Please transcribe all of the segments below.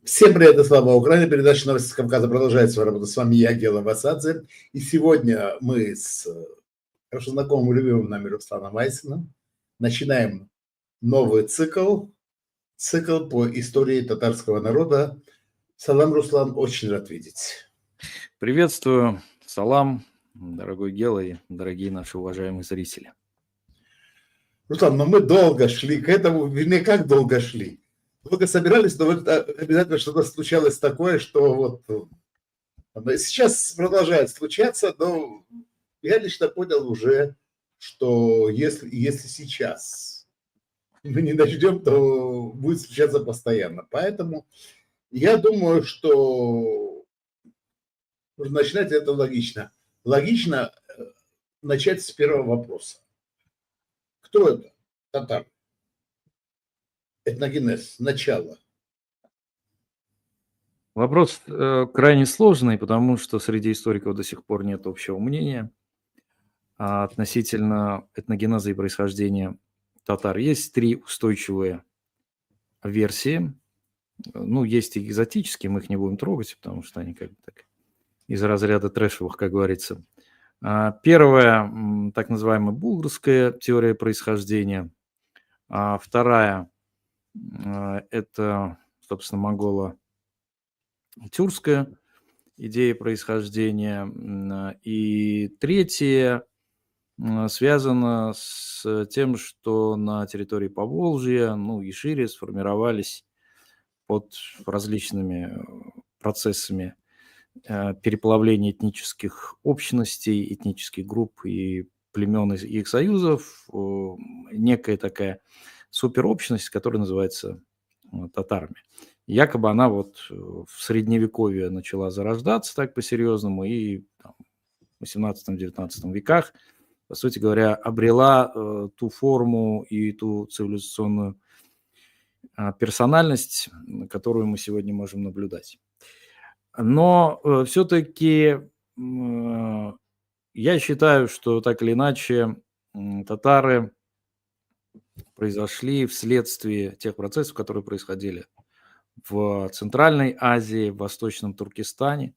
Всем привет и слава Украине. Передача «Новости с Кавказа» продолжает свою работу. С вами я, Гела Васадзе. И сегодня мы с хорошо знакомым и любимым нами Русланом Айсиным начинаем новый цикл по истории татарского народа. Салам, Руслан, очень рад видеть. Приветствую, салам, дорогой Гела и дорогие наши уважаемые зрители. Руслан, но мы долго шли к этому, вернее, как долго шли? Долго собирались, но вот обязательно что-то случалось такое, что вот сейчас продолжает случаться, но я лично понял уже, что если сейчас мы не начнем, то будет случаться постоянно. Поэтому я думаю, что нужно начинать это логично. Логично начать с первого вопроса. Кто это? Татар. Этногенез, начало. Вопрос крайне сложный, потому что среди историков до сих пор нет общего мнения относительно этногенеза и происхождения татар. Есть три устойчивые версии. Ну, есть и экзотические, мы их не будем трогать, потому что они как бы так из разряда трэшевых, как говорится. Первая, так называемая булгарская теория происхождения. Вторая, это, собственно, монголо-тюркская идея происхождения. И третье связано с тем, что на территории Поволжья, ну и шире сформировались под различными процессами переплавления этнических общностей, этнических групп и племен и их союзов некая такая суперобщность, которая называется татарами. Якобы она вот в Средневековье начала зарождаться так по-серьезному и в 18-19 веках, по сути говоря, обрела ту форму и ту цивилизационную персональность, которую мы сегодня можем наблюдать. Но все-таки я считаю, что так или иначе татары произошли вследствие тех процессов, которые происходили в Центральной Азии, в Восточном Туркестане,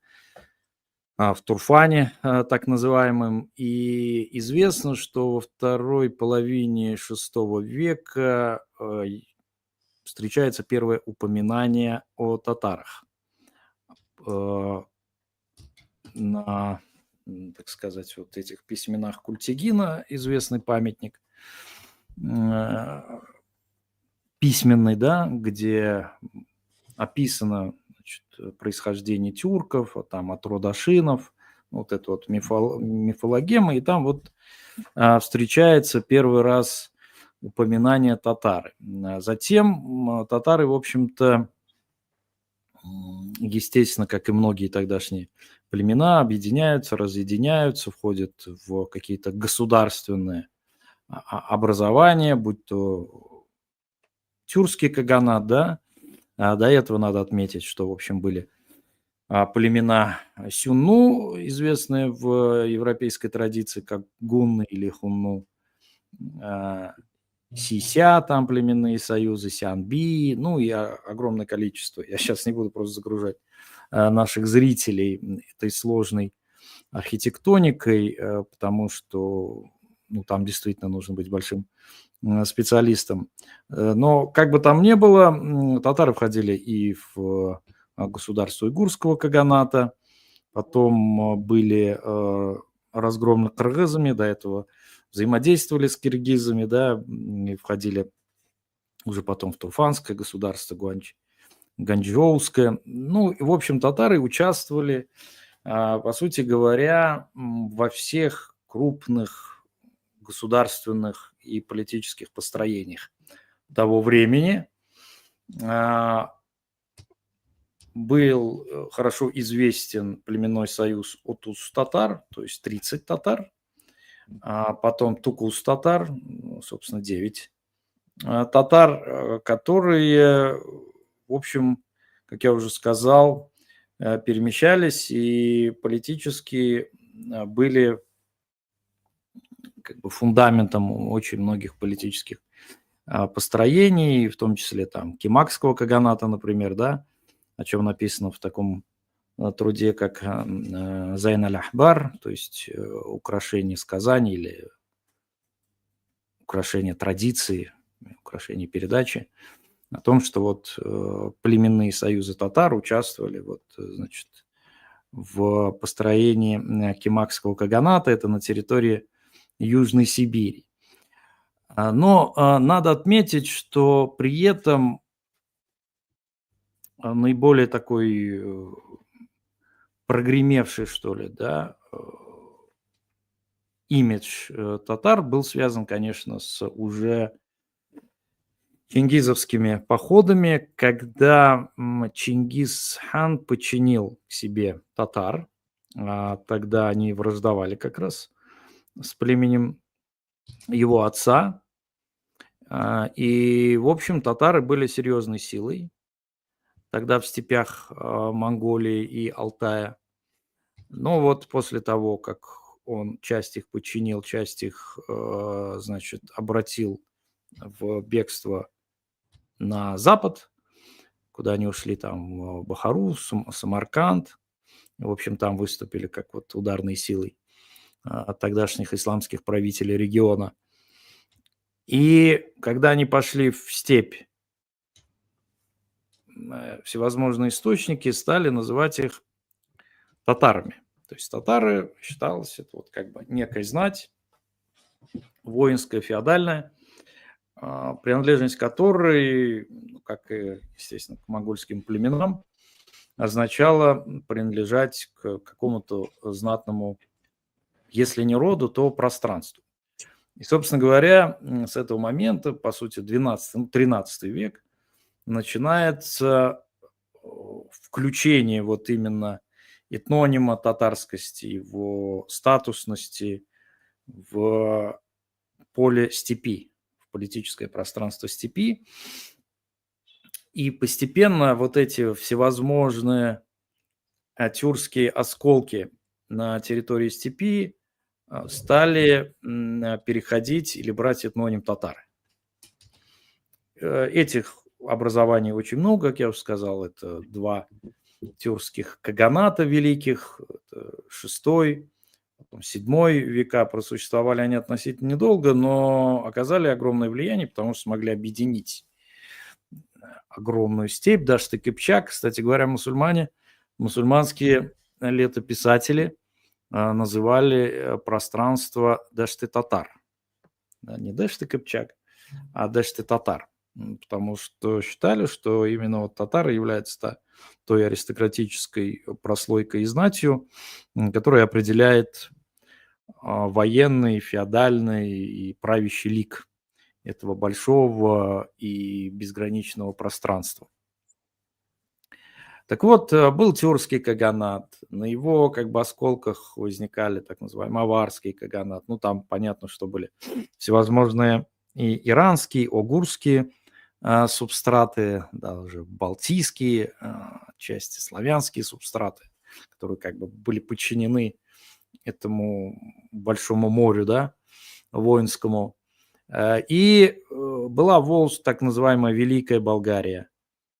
в Турфане, так называемым. И известно, что во второй половине VI века встречается первое упоминание о татарах на, так сказать, вот этих письменах Культигина, известный памятник письменный, да, где описано, значит, происхождение тюрков, там от рода Шинов, вот это вот мифологема, и там вот встречается первый раз упоминание татары. Затем татары, в общем-то, естественно, как и многие тогдашние племена, объединяются, разъединяются, входят в какие-то государственные образования, будь то тюркский каганат, да, до этого надо отметить, что, в общем, были племена сюнну, известные в европейской традиции как гунны или хунну, сися, там племенные союзы, сянби, ну и огромное количество. Я сейчас не буду просто загружать наших зрителей этой сложной архитектоникой, потому что там действительно нужно быть большим специалистом. Но как бы там ни было, татары входили и в государство уйгурского каганата, потом были разгромлены кыргызами, до этого взаимодействовали с киргизами, да, и входили уже потом в Турфанское государство, Ганчжоуское. Ну, и, в общем, татары участвовали, по сути говоря, во всех крупных государственных и политических построениях того времени. Был хорошо известен племенной союз Отус-татар, то есть 30 татар, потом Тукус-татар, собственно, 9 татар, которые, в общем, как я уже сказал, перемещались и политически были как бы фундаментом очень многих политических построений, в том числе там Кимакского каганата, например, да, о чем написано в таком труде, как Зайн аль-Ахбар, то есть украшение сказаний или украшение традиции, украшение передачи, о том, что вот племенные союзы татар участвовали вот, значит, в построении Кимакского каганата, это на территории Южной Сибири. Но надо отметить, что при этом наиболее такой прогремевший, что ли, да, имидж татар был связан, конечно, с уже чингизовскими походами, когда Чингис-хан подчинил к себе татар, тогда они враждовали как раз с племенем его отца, и, в общем, татары были серьезной силой тогда в степях Монголии и Алтая. Но вот после того, как он часть их подчинил, часть их, значит, обратил в бегство на запад, куда они ушли, там, в Бахару, Самарканд. В общем, там выступили как вот ударной силой от тогдашних исламских правителей региона. И когда они пошли в степь, всевозможные источники стали называть их татарами. То есть татары считалось, это вот как бы некая знать, воинская, феодальная, принадлежность которой, как и, естественно, к монгольским племенам, означало принадлежать к какому-то знатному, если не роду, то пространству. И, собственно говоря, с этого момента, по сути, 12-13 век, начинается включение вот именно этнонима татарскости, его статусности в поле степи, в политическое пространство степи. И постепенно вот эти всевозможные тюркские осколки на территории степи стали переходить или брать этноним татары. Этих образований очень много, как я уже сказал, это 2 тюркских каганата великих, 6-й, потом 7-й века, просуществовали они относительно недолго, но оказали огромное влияние, потому что смогли объединить огромную степь, Дашт и Кыпчак. Кстати говоря, мусульманские летописатели называли пространство Дашт и Татар. Не Дашт и Кыпчак, а Дашт и Татар. Потому что считали, что именно вот татары являются той аристократической прослойкой и знатью, которая определяет военный, феодальный и правящий лик этого большого и безграничного пространства. Так вот, был тюркский каганат, на его как бы осколках возникали так называемый аварский каганат. Ну, там понятно, что были всевозможные и иранские, огурские субстраты, даже балтийские, части славянские субстраты, которые как бы были подчинены этому большому морю, да, воинскому. И была Волжь, так называемая Великая Болгария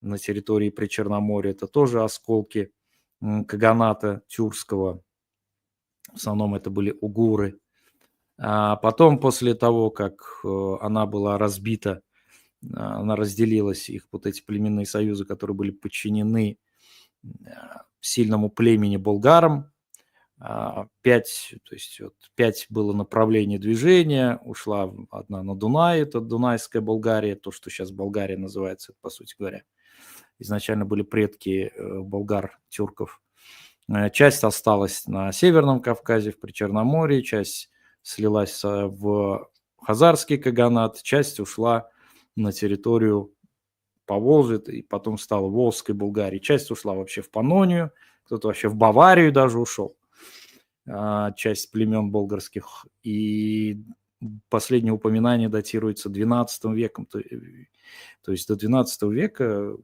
на территории Причерноморья. Это тоже осколки каганата тюркского. В основном это были угуры. А потом, после того, как она была разбита, она разделилась, их вот эти племенные союзы, которые были подчинены сильному племени болгарам. 5, то есть вот 5 было направлений движения, ушла одна на Дунай, это Дунайская Болгария, то, что сейчас Болгария называется, по сути говоря. Изначально были предки болгар, тюрков. Часть осталась на Северном Кавказе, в Причерноморье, часть слилась в Хазарский каганат, часть ушла на территорию Поволжья, и потом стала Волжской Болгарией. Часть ушла вообще в Панонию, кто-то вообще в Баварию даже ушел, часть племен болгарских. И последнее упоминание датируется XII веком, то есть до XII века,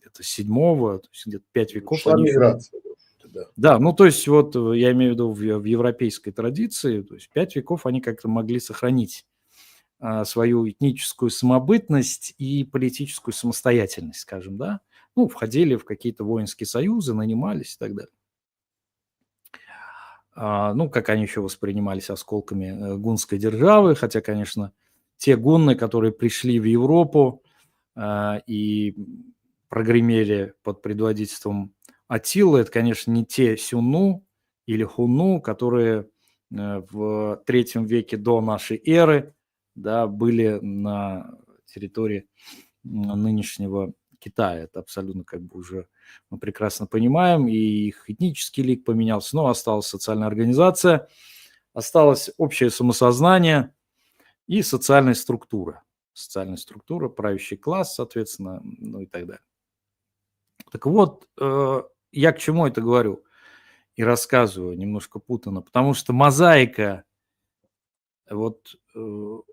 это 7-го, то есть где-то 5 веков. Шла миграция. Да, ну то есть вот я имею в виду в европейской традиции, то есть 5 веков они как-то могли сохранить свою этническую самобытность и политическую самостоятельность, скажем, да, ну, входили в какие-то воинские союзы, нанимались и так далее. Ну, как они еще воспринимались осколками гунской державы, хотя, конечно, те гунны, которые пришли в Европу и прогремели под предводительством Аттилы, это, конечно, не те сюнну или хунну, которые в III веке до нашей эры, да, были на территории нынешнего Китая. Это абсолютно как бы уже мы прекрасно понимаем, и их этнический лик поменялся, но осталась социальная организация, осталось общее самосознание и социальная структура. Социальная структура, правящий класс, соответственно, ну и так далее. Так вот, я к чему это говорю и рассказываю немножко путано, потому что мозаика вот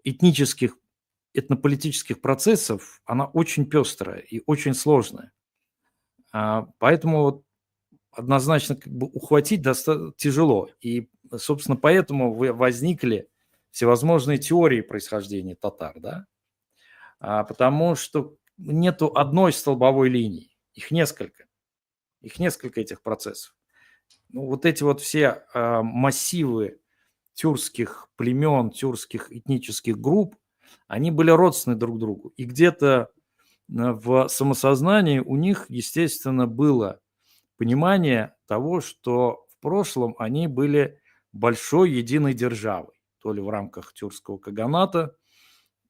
этнических, этнополитических процессов, она очень пестрая и очень сложная. Поэтому вот однозначно как бы ухватить тяжело. И, собственно, поэтому возникли всевозможные теории происхождения татар, да? Потому что нету одной столбовой линии, их несколько этих процессов. Ну, вот эти вот все массивы тюркских племен, тюркских этнических групп, они были родственны друг другу. И где-то в самосознании у них, естественно, было понимание того, что в прошлом они были большой единой державой, то ли в рамках тюркского каганата,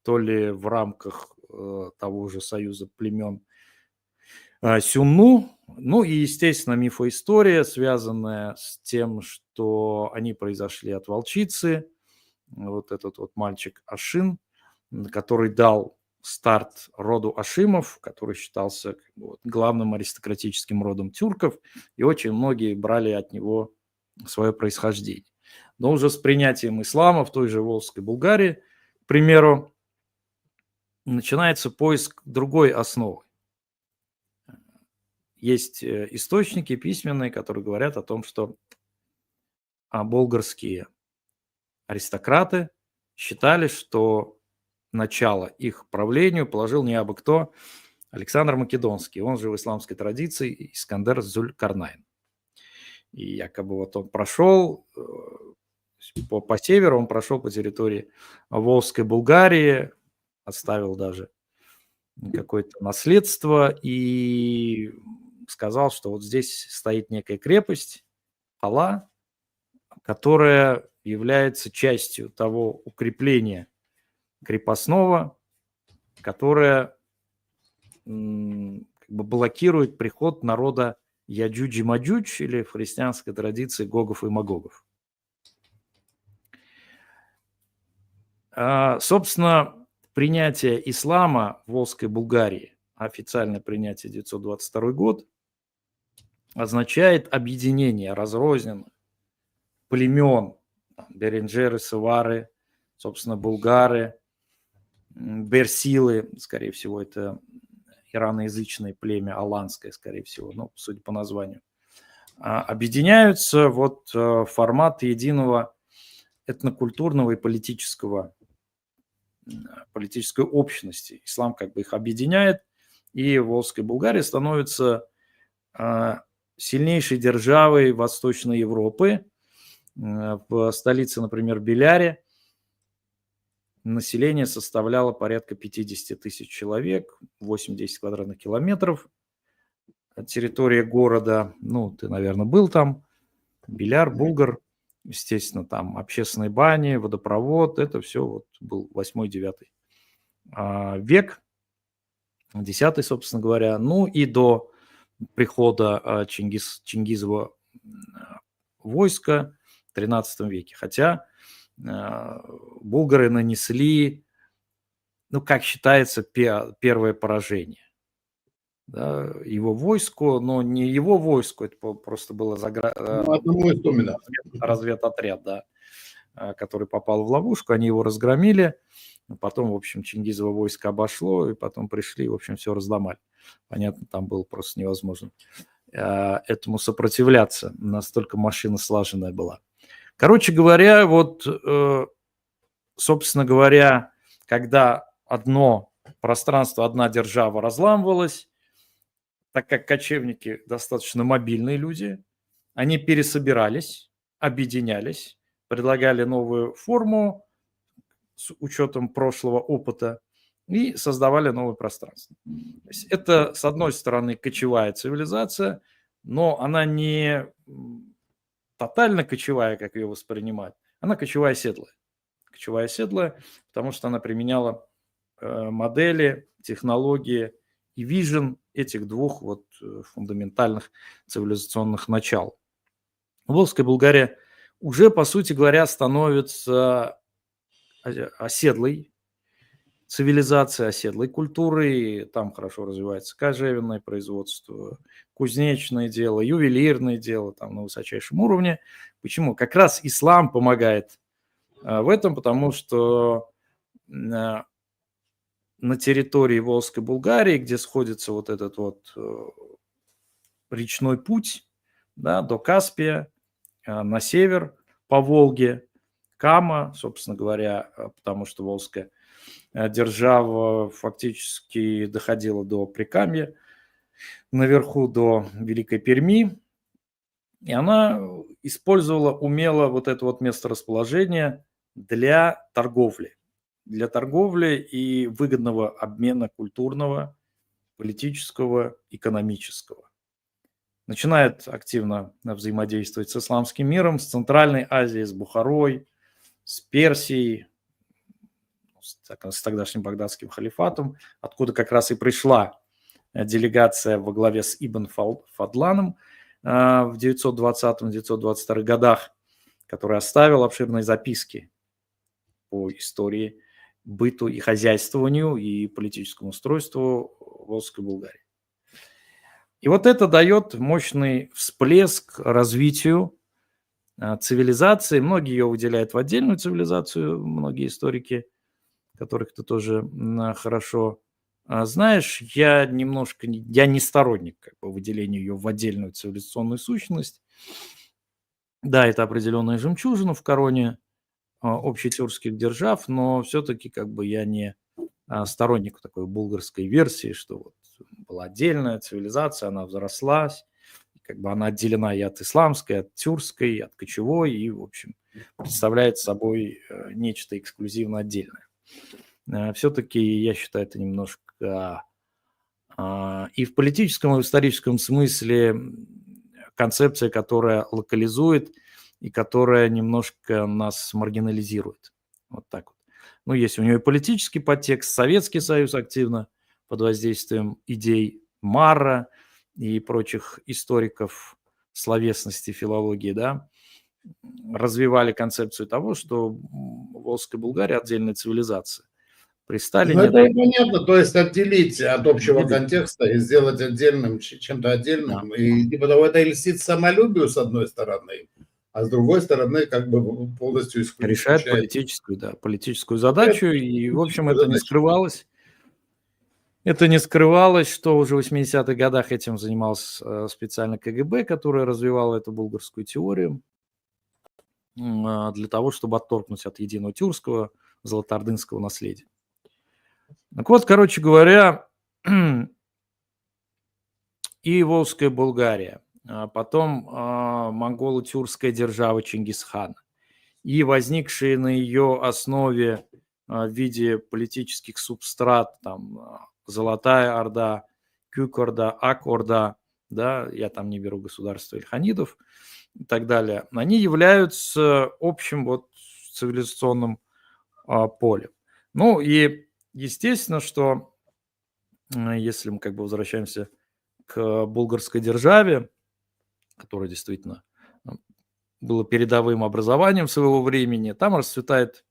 то ли в рамках того же союза племен Сюнну. Ну и, естественно, мифоистория, связанная с тем, что они произошли от волчицы. Вот этот вот мальчик Ашин, который дал старт роду Ашимов, который считался как бы, вот, главным аристократическим родом тюрков, и очень многие брали от него свое происхождение. Но уже с принятием ислама в той же Волжской Булгарии, к примеру, начинается поиск другой основы. Есть источники письменные, которые говорят о том, что болгарские аристократы считали, что начало их правлению положил не абы кто, Александр Македонский, он же в исламской традиции Искандер Зулькарнайн. И якобы вот он прошел по северу, он прошел по территории Волжской Булгарии, оставил даже какое-то наследство и сказал, что вот здесь стоит некая крепость, Ала, которая является частью того укрепления крепостного, которое как бы блокирует приход народа Яджудж-Маджудж или в христианской традиции Гогов и Магогов. Собственно, принятие ислама в Волжской Булгарии, официальное принятие 922 год, означает объединение разрозненных племен, беренджеры, сувары, собственно, булгары, берсилы, скорее всего, это ираноязычное племя, аланское, скорее всего, ну, судя по названию, объединяются вот в формат единого этнокультурного и политической общности. Ислам как бы их объединяет, и Волжская Булгария становится сильнейшей державой Восточной Европы. В столице, например, Беляре, население составляло порядка 50 тысяч человек, 8-10 квадратных километров. Территория города, ну, ты, наверное, был там, Беляр, Булгар, естественно, там общественные бани, водопровод, это все вот был 8-9 век, 10, собственно говоря, ну и до прихода Чингизова войска в 13 веке. Хотя булгары нанесли, ну, как считается, первое поражение. Да, его войску, но не его войску, это просто было разведотряд, да, который попал в ловушку, они его разгромили, потом, в общем, Чингизово войско обошло, и потом пришли, в общем, все разломали. Понятно, там было просто невозможно этому сопротивляться, настолько машина слаженная была. Короче говоря, вот, собственно говоря, когда одно пространство, одна держава разламывалась, так как кочевники достаточно мобильные люди, они пересобирались, объединялись, предлагали новую форму с учетом прошлого опыта и создавали новое пространство. То есть это, с одной стороны, кочевая цивилизация, но она не тотально кочевая, как ее воспринимают, она кочевая седлая. Кочевая седлая, потому что она применяла модели, технологии и вижен этих двух вот фундаментальных цивилизационных начал. Волжская Болгария уже, по сути говоря, становится оседлой цивилизацией, оседлой культурой. Там хорошо развивается кожевенное производство, кузнечное дело, ювелирное дело там на высочайшем уровне. Почему? Как раз ислам помогает в этом, потому что на территории Волжской Болгарии, где сходится вот этот вот речной путь, да, до Каспия, на север по Волге, Кама, собственно говоря, потому что Волжская держава фактически доходила до Прикамья, наверху до Великой Перми, и она использовала умело вот это вот месторасположение для торговли и выгодного обмена культурного, политического, экономического. Начинает активно взаимодействовать с исламским миром, с Центральной Азией, с Бухарой, с Персией, с тогдашним багдадским халифатом, откуда как раз и пришла делегация во главе с Ибн Фадланом в 920-922 годах, который оставил обширные записки по истории, быту и хозяйствованию и политическому устройству Волжской Болгарии. И вот это дает мощный всплеск развитию цивилизации. Многие ее выделяют в отдельную цивилизацию, многие историки, которых ты тоже хорошо знаешь. Я не сторонник как бы выделения ее в отдельную цивилизационную сущность. Да, это определенная жемчужина в короне общетюркских держав, но все-таки как бы я не сторонник такой булгарской версии, что вот была отдельная цивилизация, она взрослась, как бы она отделена и от исламской, и от тюркской, и от кочевой, и, в общем, представляет собой нечто эксклюзивно отдельное. Все-таки я считаю это немножко и в политическом, и в историческом смысле концепция, которая локализует и которая немножко нас маргинализирует. Вот так вот. Ну, есть у нее и политический подтекст, Советский Союз активно под воздействием идей Марра и прочих историков словесности, филологии, да, развивали концепцию того, что Волжская Болгария отдельная цивилизация. При Сталине... Ну, это и понятно, то есть отделить от общего контекста и сделать отдельным, чем-то отдельным. Да. И типа того, это льстит самолюбию, с одной стороны, а с другой стороны, как бы полностью исключает. Решает политическую задачу, и, в общем, это не скрывалось. Это не скрывалось, что уже в 80-х годах этим занимался специально КГБ, который развивал эту булгарскую теорию для того, чтобы отторгнуть от единого тюркского золотоордынского наследия. Так вот, короче говоря, и Волжская Болгария, потом монголо-тюркская держава Чингисхана, и возникшие на ее основе в виде политических субстрат, там, Золотая Орда, Кюк-Орда, Ак-Орда, да, я там не беру государство Ильханидов и так далее, они являются общим вот цивилизационным полем. Ну и естественно, что если мы как бы возвращаемся к булгарской державе, которая действительно было передовым образованием своего времени, там расцветает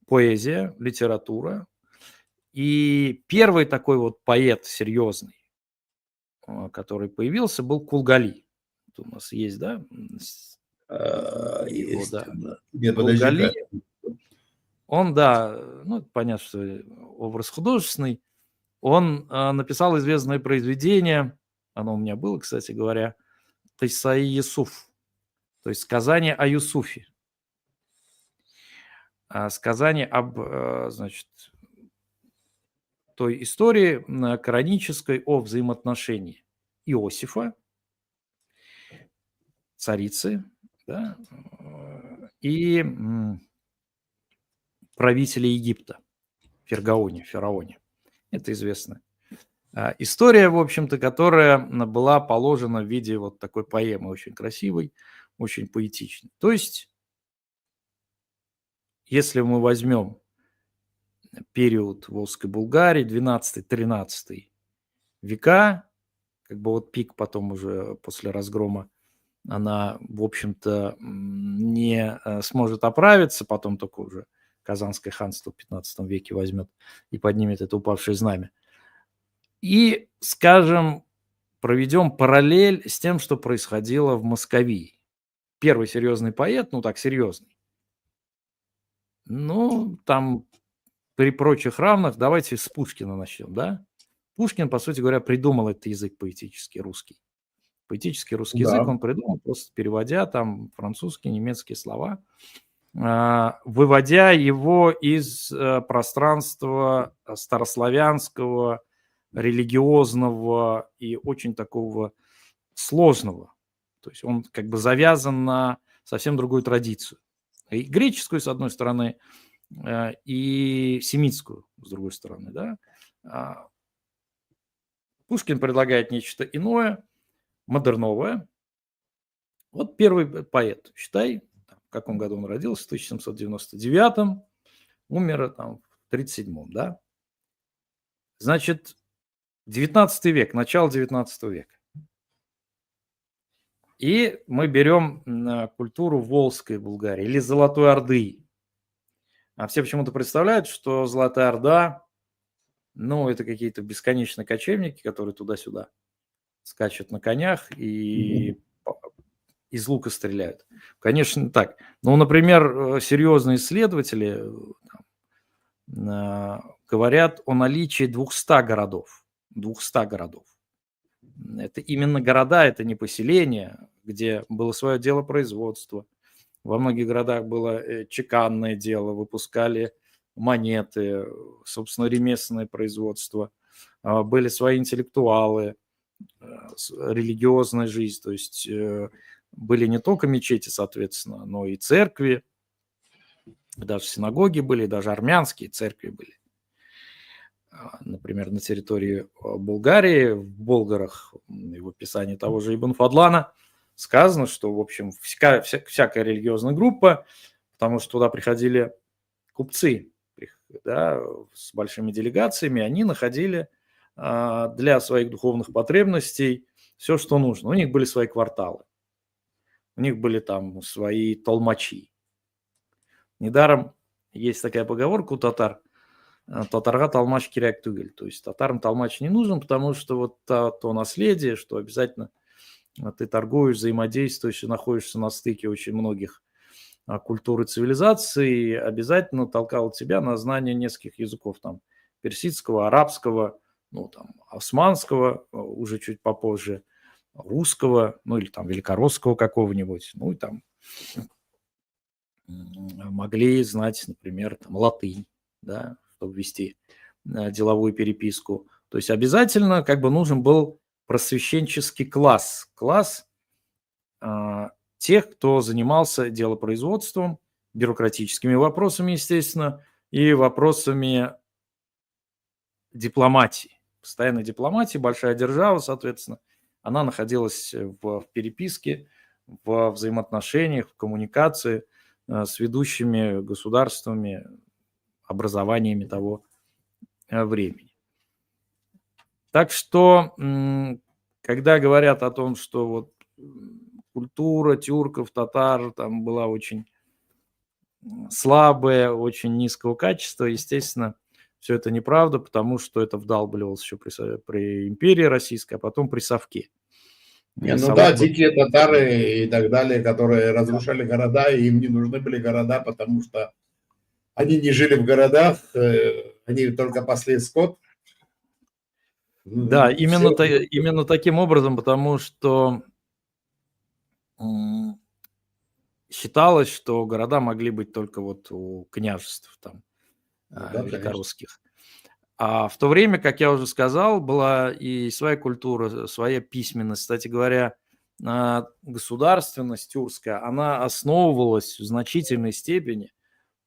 поэзия, литература. И первый такой вот поэт серьезный, который появился, был Кулгали. Это у нас есть, да? Есть. Да. Нет, Кулгали. Он, да, ну, понятно, что образ художественный. Он написал известное произведение, оно у меня было, кстати говоря, Тайсаи Юсуф, то есть сказание о Юсуфе. Сказание об, значит, той истории коранической о взаимоотношении Иосифа, царицы, да, и правителя Египта, фараоне. Это известно. История, в общем-то, которая была положена в виде вот такой поэмы, очень красивой, очень поэтичной. То есть, если мы возьмем период Волжской Булгарии, 12-13 века, как бы вот пик потом уже после разгрома, она, в общем-то, не сможет оправиться, потом только уже Казанское ханство в 15 веке возьмет и поднимет это упавшее знамя. И, скажем, проведем параллель с тем, что происходило в Московии. Первый серьезный поэт, ну так серьезный, ну там при прочих равных, давайте с Пушкина начнем, да? Пушкин, по сути говоря, придумал этот язык поэтический русский. Поэтический русский язык Да. он придумал, просто переводя там французские, немецкие слова, выводя его из пространства старославянского, религиозного и очень такого сложного. То есть он как бы завязан на совсем другую традицию. И греческую, с одной стороны, и семитскую, с другой стороны. Да? Пушкин предлагает нечто иное, модерновое. Вот первый поэт, считай, в каком году он родился, в 1799, умер там в 1937, да? Значит, 19 век, начало 19 века. И мы берем культуру Волжской Булгарии или Золотой Орды. А все почему-то представляют, что Золотая Орда, ну, это какие-то бесконечные кочевники, которые туда-сюда скачут на конях и из лука стреляют. Конечно, так. Ну, например, серьезные исследователи говорят о наличии 200 городов. 200 городов. Это именно города, это не поселения, где было свое дело производства. Во многих городах было чеканное дело, выпускали монеты, собственно, ремесленное производство. Были свои интеллектуалы, религиозная жизнь, то есть были не только мечети, соответственно, но и церкви, даже синагоги были, даже армянские церкви были. Например, на территории Болгарии, в Болгарах, в описании того же Ибн Фадлана, сказано, что, в общем, всякая религиозная группа, потому что туда приходили купцы, да, с большими делегациями, они находили для своих духовных потребностей все, что нужно. У них были свои кварталы, у них были там свои толмачи. Недаром есть такая поговорка у татар: татарға толмач керек түгел. То есть татарам толмач не нужен, потому что вот то наследие, что обязательно ты торгуешь, взаимодействуешь и находишься на стыке очень многих культур и цивилизаций, обязательно толкало тебя на знание нескольких языков, там, персидского, арабского, ну, там, османского, уже чуть попозже, русского, ну, или там великоросского какого-нибудь, ну, и там могли знать, например, там, латынь, да, чтобы вести деловую переписку. То есть обязательно как бы нужен был просвещенческий класс, тех, кто занимался делопроизводством, бюрократическими вопросами, естественно, и вопросами дипломатии. Постоянной дипломатии, большая держава, соответственно, она находилась в переписке, в взаимоотношениях, в коммуникации с ведущими государствами, образованиями того времени. Так что, когда говорят о том, что вот культура тюрков, татар там была очень слабая, очень низкого качества, естественно, все это неправда, потому что это вдалбливалось еще при империи российской, а потом при Совке. Не, ну да, дикие татары и так далее, которые разрушали города, и им не нужны были города, потому что они не жили в городах, они только пасли скот. Да, именно таким образом, потому что считалось, что города могли быть только вот у княжеств там, да, великорусских. А в то время, как я уже сказал, была и своя культура, своя письменность. Кстати говоря, государственность тюркская, она основывалась в значительной степени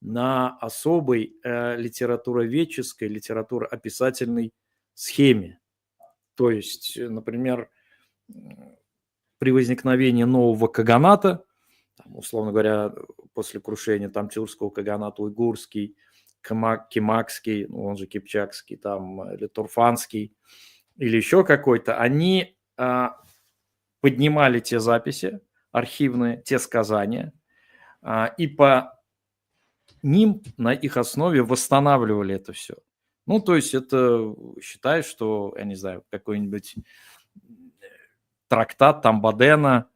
на особой литературоведческой, литературоописательной схеме. То есть, например, при возникновении нового каганата, там, условно говоря, после крушения там тюркского каганата уйгурский, кемакский, ну, он же кипчакский, там, или турфанский, или еще какой-то, они поднимали те записи архивные, те сказания, и по ним, на их основе восстанавливали это все. Ну, то есть это, считай, что, я не знаю, какой-нибудь трактат там Бадена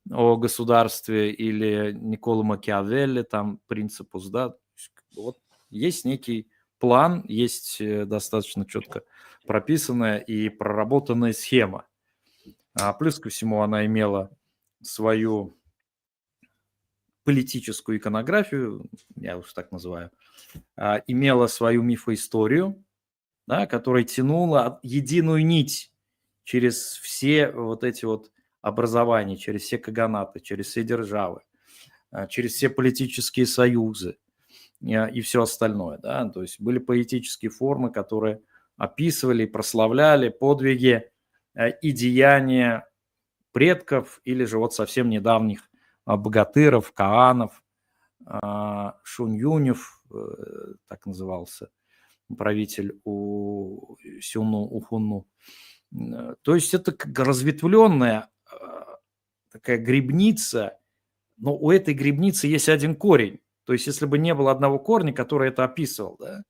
о государстве или Никола Макиавелли, там принципус, да, вот есть некий план, есть достаточно четко прописанная и проработанная схема. Плюс ко всему она имела свою политическую иконографию, я уж так называю, имела свою мифоисторию, да, которая тянула единую нить через все вот эти вот образования, через все каганаты, через все державы, через все политические союзы и все остальное. Да? То есть были поэтические формы, которые описывали и прославляли подвиги и деяния предков или же вот совсем недавних богатыров, каанов, Шунь-Юнев, так назывался правитель у Сюну, Ухунну. То есть это как разветвленная такая грибница, но у этой грибницы есть один корень. То есть если бы не было одного корня, который это описывал, да,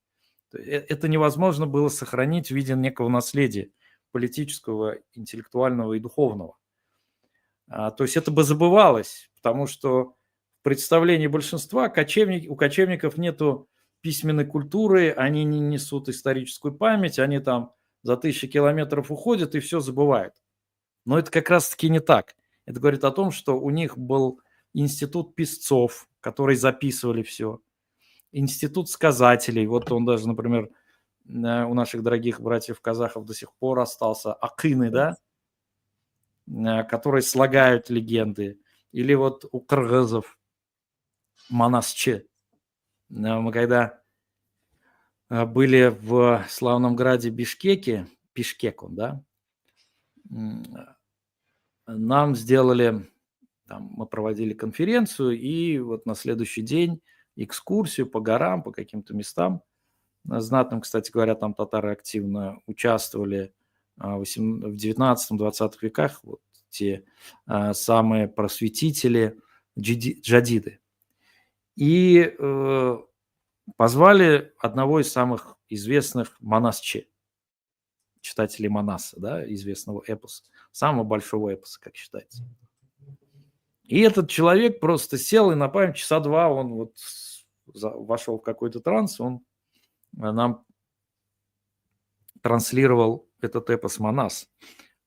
это невозможно было сохранить в виде некого наследия политического, интеллектуального и духовного. То есть это бы забывалось, потому что в представлении большинства у кочевников нету письменной культуры, они не несут историческую память, они там за 1000 километров уходят и все забывают. Но это как раз-таки не так. Это говорит о том, что у них был институт писцов, которые записывали все, институт сказателей. Вот он даже, например, у наших дорогих братьев-казахов до сих пор остался, акины, да, которые слагают легенды. Или вот у кыргызов манасчы. Мы когда были в славном граде Бишкеке, Бишкек он, да, нам сделали, там, мы проводили конференцию, и вот на следующий день экскурсию по горам, по каким-то местам. Знатным, кстати говоря, там татары активно участвовали в 19-20 веках, вот те самые просветители, джадиды. И позвали одного из самых известных манасчи, читателей Манаса, да, известного эпоса, самого большого эпоса, как считается. И этот человек просто сел, и на память часа два он вот вошел в какой-то транс, он нам транслировал этот эпос Манас.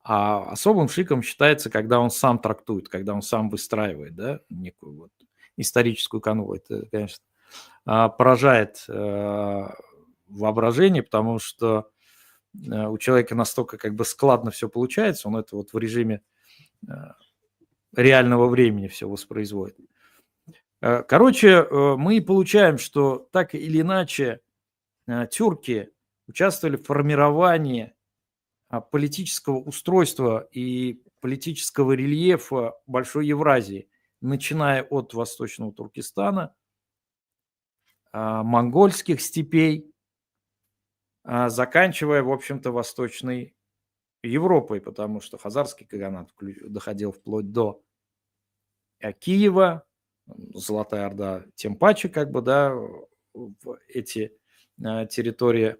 А особым шиком считается, когда он сам трактует, когда он сам выстраивает, да, некую вот историческую канву. Это, конечно, поражает воображение, потому что у человека настолько как бы складно все получается, он это вот в режиме реального времени все воспроизводит. Короче, мы получаем, что так или иначе тюрки участвовали в формировании политического устройства и политического рельефа Большой Евразии, начиная от Восточного Туркестана, монгольских степей, заканчивая, в общем-то, Восточной Европой, потому что хазарский каганат доходил вплоть до Киева, Золотая Орда тем паче, как бы, да, эти территории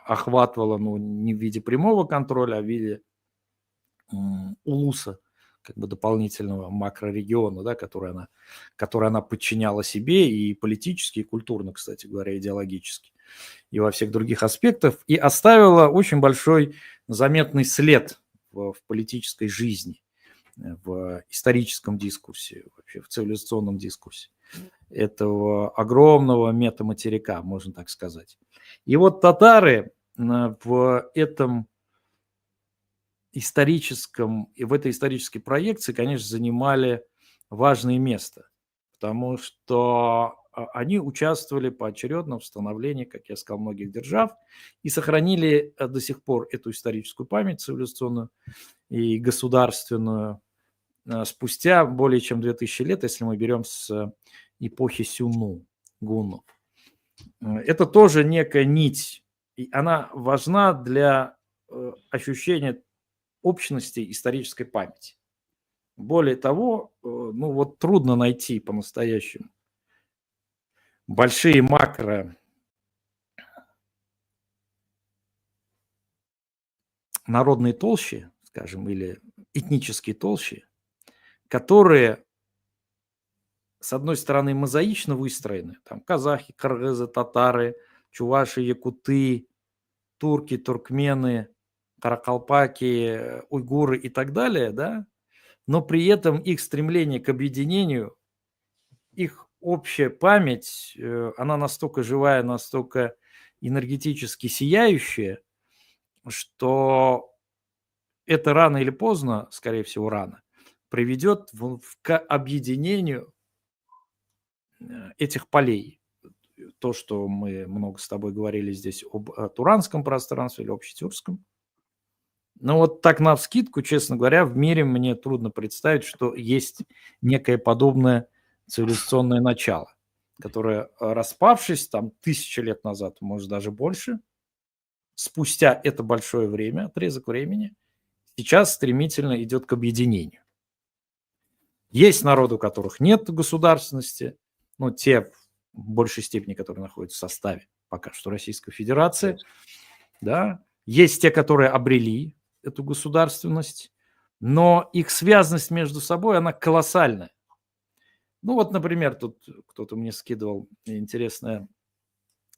охватывала, ну, не в виде прямого контроля, а в виде улуса, как бы дополнительного макрорегиона, да, который она подчиняла себе и политически, и культурно, кстати говоря, идеологически, и во всех других аспектах, и оставила очень большой заметный след в политической жизни, в историческом дискурсе, вообще в цивилизационном дискурсе этого огромного метаматерика, можно так сказать. И вот татары в этом историческом, и в этой исторической проекции, конечно, занимали важное место, потому что они участвовали поочередно в становлении, как я сказал, многих держав и сохранили до сих пор эту историческую память цивилизационную и государственную спустя более чем 2000 лет, если мы берем с эпохи Сюну, гуннов. Это тоже некая нить, и она важна для ощущения общности исторической памяти. Более того, ну вот трудно найти по-настоящему большие макро народные толщи, скажем, или этнические толщи, которые, с одной стороны, мозаично выстроены, там казахи, кыргызы, татары, чуваши, якуты, турки, туркмены, каракалпаки, уйгуры и так далее, да, но при этом их стремление к объединению, их общая память, она настолько живая, настолько энергетически сияющая, что это рано или поздно, скорее всего, рано, приведет к объединению этих полей. То, что мы много с тобой говорили здесь об туранском пространстве или общетюркском. Но вот так навскидку, честно говоря, в мире мне трудно представить, что есть некое подобное цивилизационное начало, которое, распавшись там 1000 лет назад, может даже больше, спустя это большое время, отрезок времени, сейчас стремительно идет к объединению. Есть народы, у которых нет государственности, ну, те в большей степени, которые находятся в составе пока что Российской Федерации, да. Есть те, которые обрели эту государственность, но их связанность между собой, она колоссальная. Ну вот, например, тут кто-то мне скидывал интересное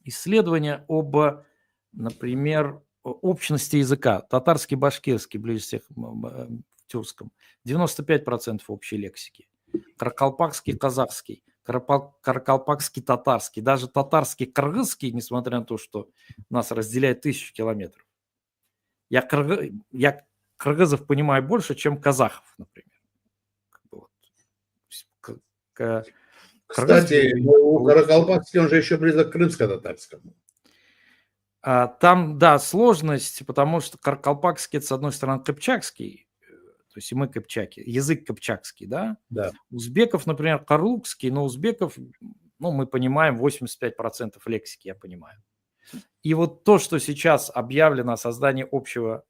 исследование об, например, общности языка. Татарский, башкирский, ближе всех в тюркском. 95% общей лексики. Каракалпакский, казахский. Каракалпакский, татарский. Даже татарский, кыргызский, несмотря на то, что нас разделяет 1000 километров. Я кыргызов понимаю больше, чем казахов, например. Кстати, у Каракалпакский он же еще близок к крымско-татарскому. Там, да, сложность, потому что каракалпакский, это, с одной стороны, кыпчакский, то есть и мы кыпчаки, язык кыпчакский, да? Да. Узбеков, например, карлукский, но узбеков, ну, мы понимаем 85% лексики, я понимаю. И вот то, что сейчас объявлено о создании общего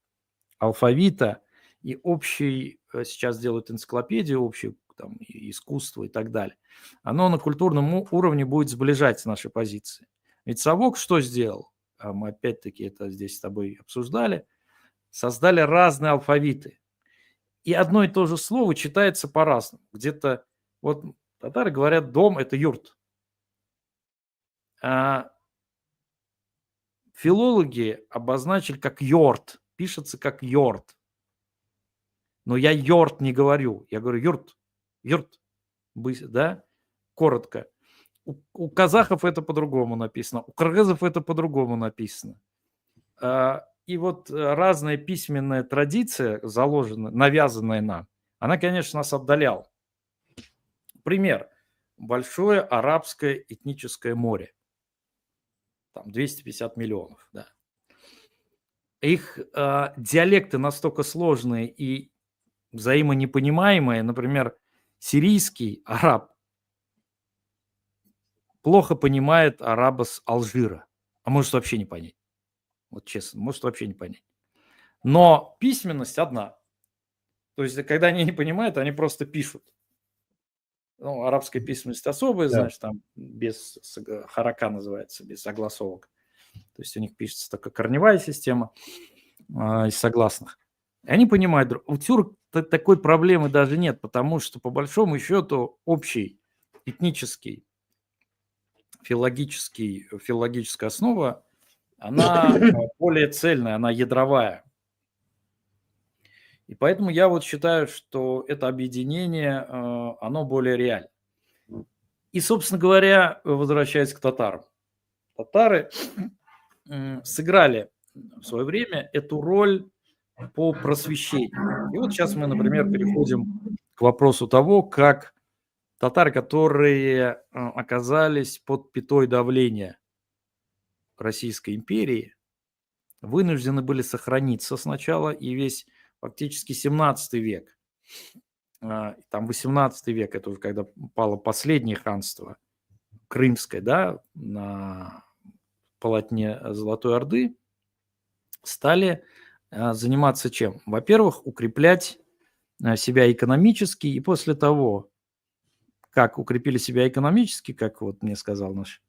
алфавита и общий, сейчас делают энциклопедию, общее там, искусство и так далее, оно на культурном уровне будет сближать наши позиции. Ведь совок что сделал? Мы опять-таки это здесь с тобой обсуждали, создали разные алфавиты. И одно и то же слово читается по-разному. Где-то, вот татары говорят, дом – это юрт. А филологи обозначили как йорт, пишется как йорт. Но я йорт не говорю, я говорю юрт, юрт, да, коротко. У казахов это по-другому написано, у кыргызов это по-другому написано. И вот разная письменная традиция, заложенная, навязанная нам, она, конечно, нас отдаляла. Пример. Большое арабское этническое море. Там 250 миллионов. Да. Их диалекты настолько сложные и взаимонепонимаемые. Например, сирийский араб плохо понимает араба с Алжира. А может вообще не понять. Вот честно, может вообще не понять. Но письменность одна. То есть, когда они не понимают, они просто пишут. Ну, арабская письменность особая, да. Знаешь, там без харака называется, без согласовок. То есть у них пишется такая корневая система из согласных. И они понимают, у тюрк такой проблемы даже нет, потому что по большому счету общий этнический, филологическая основа, она более цельная, она ядровая. И поэтому я вот считаю, что это объединение, оно более реально. И, собственно говоря, возвращаясь к татарам. Татары сыграли в свое время эту роль по просвещению. И вот сейчас мы, например, переходим к вопросу того, как татары, которые оказались под пятой давления Российской империи, вынуждены были сохраниться сначала, и весь фактически 17 век, там 18 век, это уже когда пало последнее ханство, Крымское, да, на полотне Золотой Орды, стали заниматься чем? Во-первых, укреплять себя экономически, и после того, как укрепили себя экономически, как вот мне сказал наш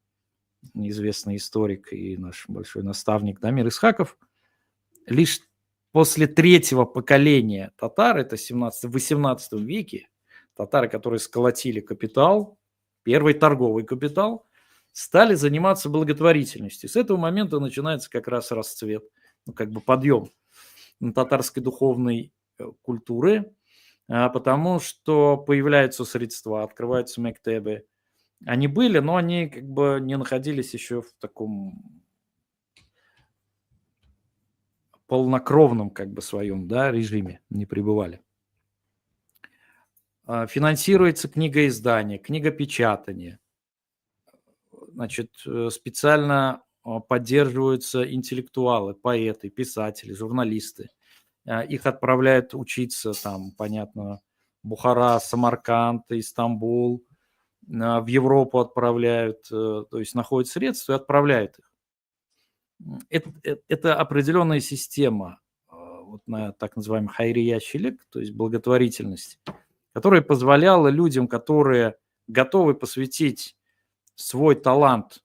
известный историк и наш большой наставник Дамир Исхаков, лишь после третьего поколения татар, это в 18 веке, татары, которые сколотили капитал, первый торговый капитал, стали заниматься благотворительностью. С этого момента начинается как раз расцвет, как бы подъем татарской духовной культуры, потому что появляются средства, открываются мектебы. Они были, но они как бы не находились еще в таком полнокровном как бы своем, да, режиме, не пребывали. Финансируется книгоиздание, книгопечатание. Значит, специально поддерживаются интеллектуалы, поэты, писатели, журналисты. Их отправляют учиться там, понятно, Бухара, Самарканд, Истамбул, в Европу отправляют, то есть находят средства и отправляют их. Это определенная система, вот на так называемый хайрия шилек, то есть благотворительность, которая позволяла людям, которые готовы посвятить свой талант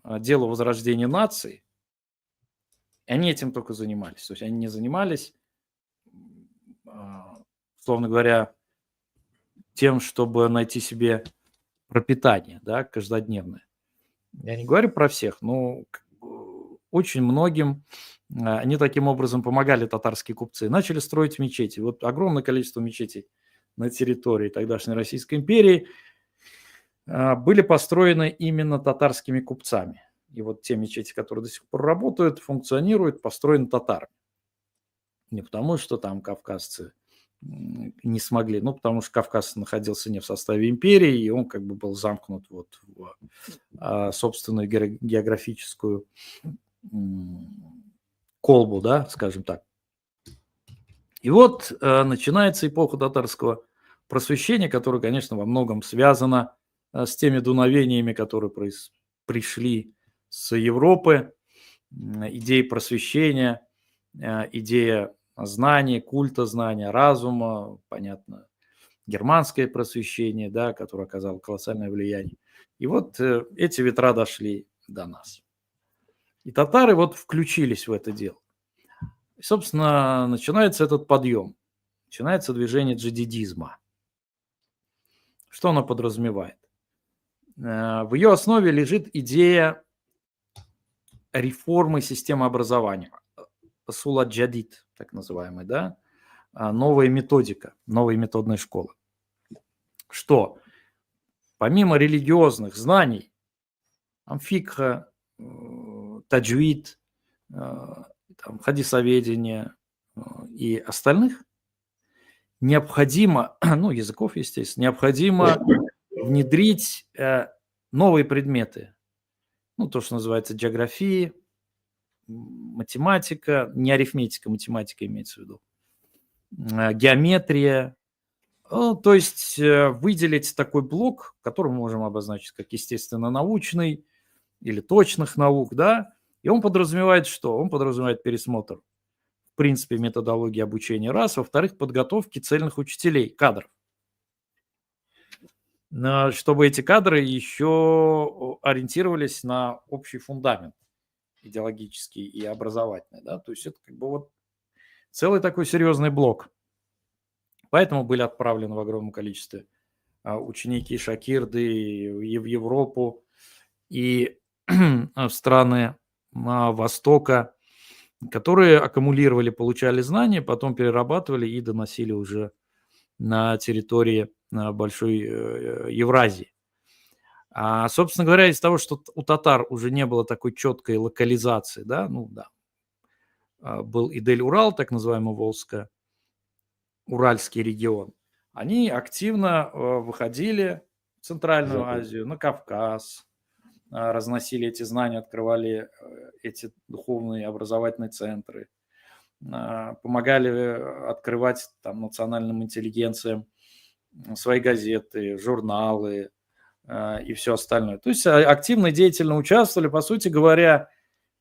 делу возрождения нации, и они этим только занимались. То есть они не занимались, условно говоря, тем, чтобы найти себе пропитание, да, каждодневное. Я не говорю про всех, но очень многим они таким образом помогали, татарские купцы. Начали строить мечети. Вот огромное количество мечетей на территории тогдашней Российской империи были построены именно татарскими купцами. И вот те мечети, которые до сих пор работают, функционируют, построены татарами. Не потому, что там кавказцы не смогли, но потому что Кавказ находился не в составе империи, и он как бы был замкнут вот в собственную географическую колбу, да, скажем так. И вот начинается эпоха татарского просвещения, которое, конечно, во многом связано с теми дуновениями, которые пришли с Европы, идеи просвещения, идея знания, культа знания, разума, понятно, германское просвещение, да, которое оказало колоссальное влияние. И вот эти ветра дошли до нас. И татары вот включились в это дело. И, собственно, начинается этот подъем, начинается движение джадидизма. Что оно подразумевает? В ее основе лежит идея реформы системы образования. Сула-джадид, так называемый, да, новая методика, новая методная школа. Что помимо религиозных знаний, фикха, таджвид, хадисоведение и остальных, необходимо, ну, языков, естественно, необходимо внедрить новые предметы. Ну, то, что называется география, математика, не арифметика, математика имеется в виду, геометрия. То есть выделить такой блок, который мы можем обозначить как естественно-научный или точных наук, да, и он подразумевает что? Он подразумевает пересмотр, в принципе, методологии обучения раз, во-вторых, подготовки цельных учителей, кадров, чтобы эти кадры еще ориентировались на общий фундамент идеологический и образовательный, да, то есть это как бы вот целый такой серьезный блок. Поэтому были отправлены в огромном количестве ученики шакирды и в Европу, и в страны Востока, которые аккумулировали, получали знания, потом перерабатывали и доносили уже на территории Большой Евразии. Собственно говоря, из того, что у татар уже не было такой четкой локализации, да, ну да, был Идель-Урал, так называемый Волжско-Уральский регион, они активно выходили в Центральную Запад. Азию, на Кавказ, разносили эти знания, открывали эти духовные образовательные центры, помогали открывать там национальным интеллигенциям свои газеты, журналы и все остальное. То есть активно, деятельно участвовали. По сути говоря,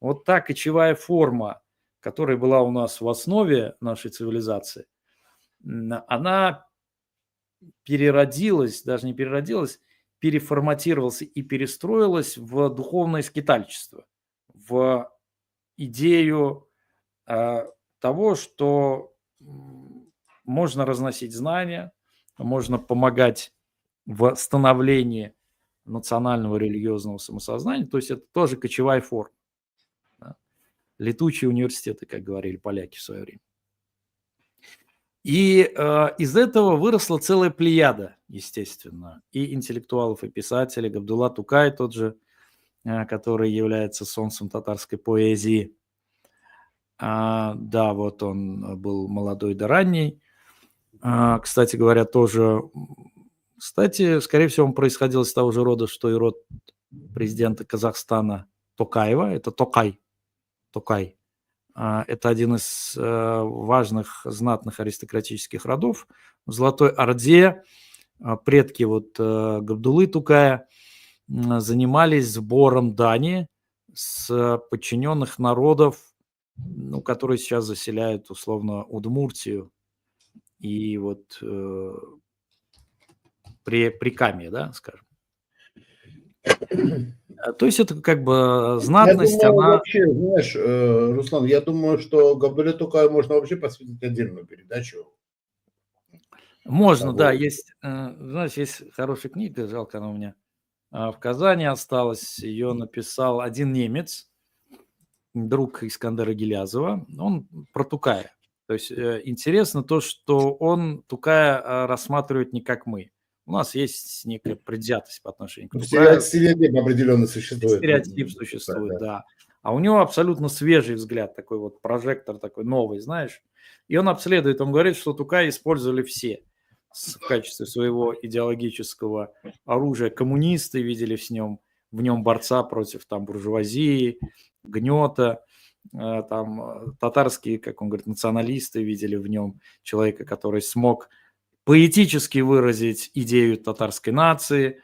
вот та кочевая форма, которая была у нас в основе нашей цивилизации, она переродилась, даже не переродилась, переформатировалась и перестроилась в духовное скитальчество, в идею того, что можно разносить знания, можно помогать в становлении национального религиозного самосознания, то есть это тоже кочевая форма. Да? Летучие университеты, как говорили поляки в свое время. И из этого выросла целая плеяда, естественно, и интеллектуалов, и писателей. Габдулла Тукай тот же, который является солнцем татарской поэзии. Да, вот он был молодой да ранний. Кстати говоря, тоже... Кстати, скорее всего, он происходил из того же рода, что и род президента Казахстана Токаева. Это Токай. Это один из важных знатных аристократических родов. В Золотой Орде предки вот Габдуллы Тукая занимались сбором дани с подчиненных народов, ну, которые сейчас заселяют условно Удмуртию и вот Прикамье, да, скажем. То есть это как бы знатность, я думаю, она... вообще, знаешь, Руслан, я думаю, что Габдулле Тукаю можно вообще посвятить отдельную передачу. Можно, Того. да, есть, знаешь, есть хорошая книга, жалко, она у меня в Казани осталась, ее написал один немец, друг Искандера Гилязова, он про Тукая. То есть интересно то, что он Тукая рассматривает не как мы. У нас есть некая предвзятость по отношению к Тукаю. Стереотип определенно существует. Стереотип существует, да. А у него абсолютно свежий взгляд, такой вот прожектор такой новый, знаешь. И он обследует, он говорит, что Тукая использовали все в качестве своего идеологического оружия. Коммунисты видели в нем борца против там буржуазии, гнета. Там татарские, как он говорит, националисты видели в нем человека, который смог поэтически выразить идею татарской нации,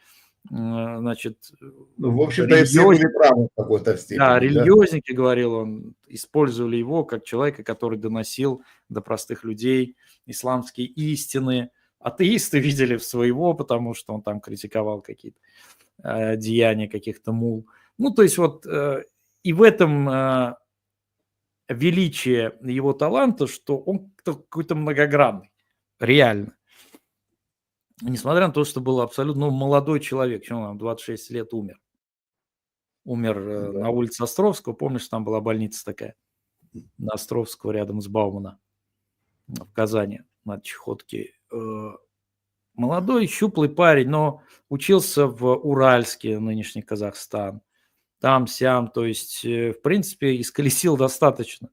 значит, Ну, в общем-то, все были правы в какой-то степени. Да, религиозники, говорил он, использовали его как человека, который доносил до простых людей исламские истины. Атеисты видели в своего, потому что он там критиковал какие-то деяния каких-то мул. Ну, то есть вот и в этом величие его таланта, что он какой-то многогранный, реально. Несмотря на то, что был абсолютно молодой человек, он 26 лет умер. Умер на улице Островского, помнишь, там была больница такая, на Островского рядом с Баумана в Казани, на Чехотке. Молодой, щуплый парень, но учился в Уральске, нынешний Казахстан, там-сям, то есть, в принципе, исколесил достаточно.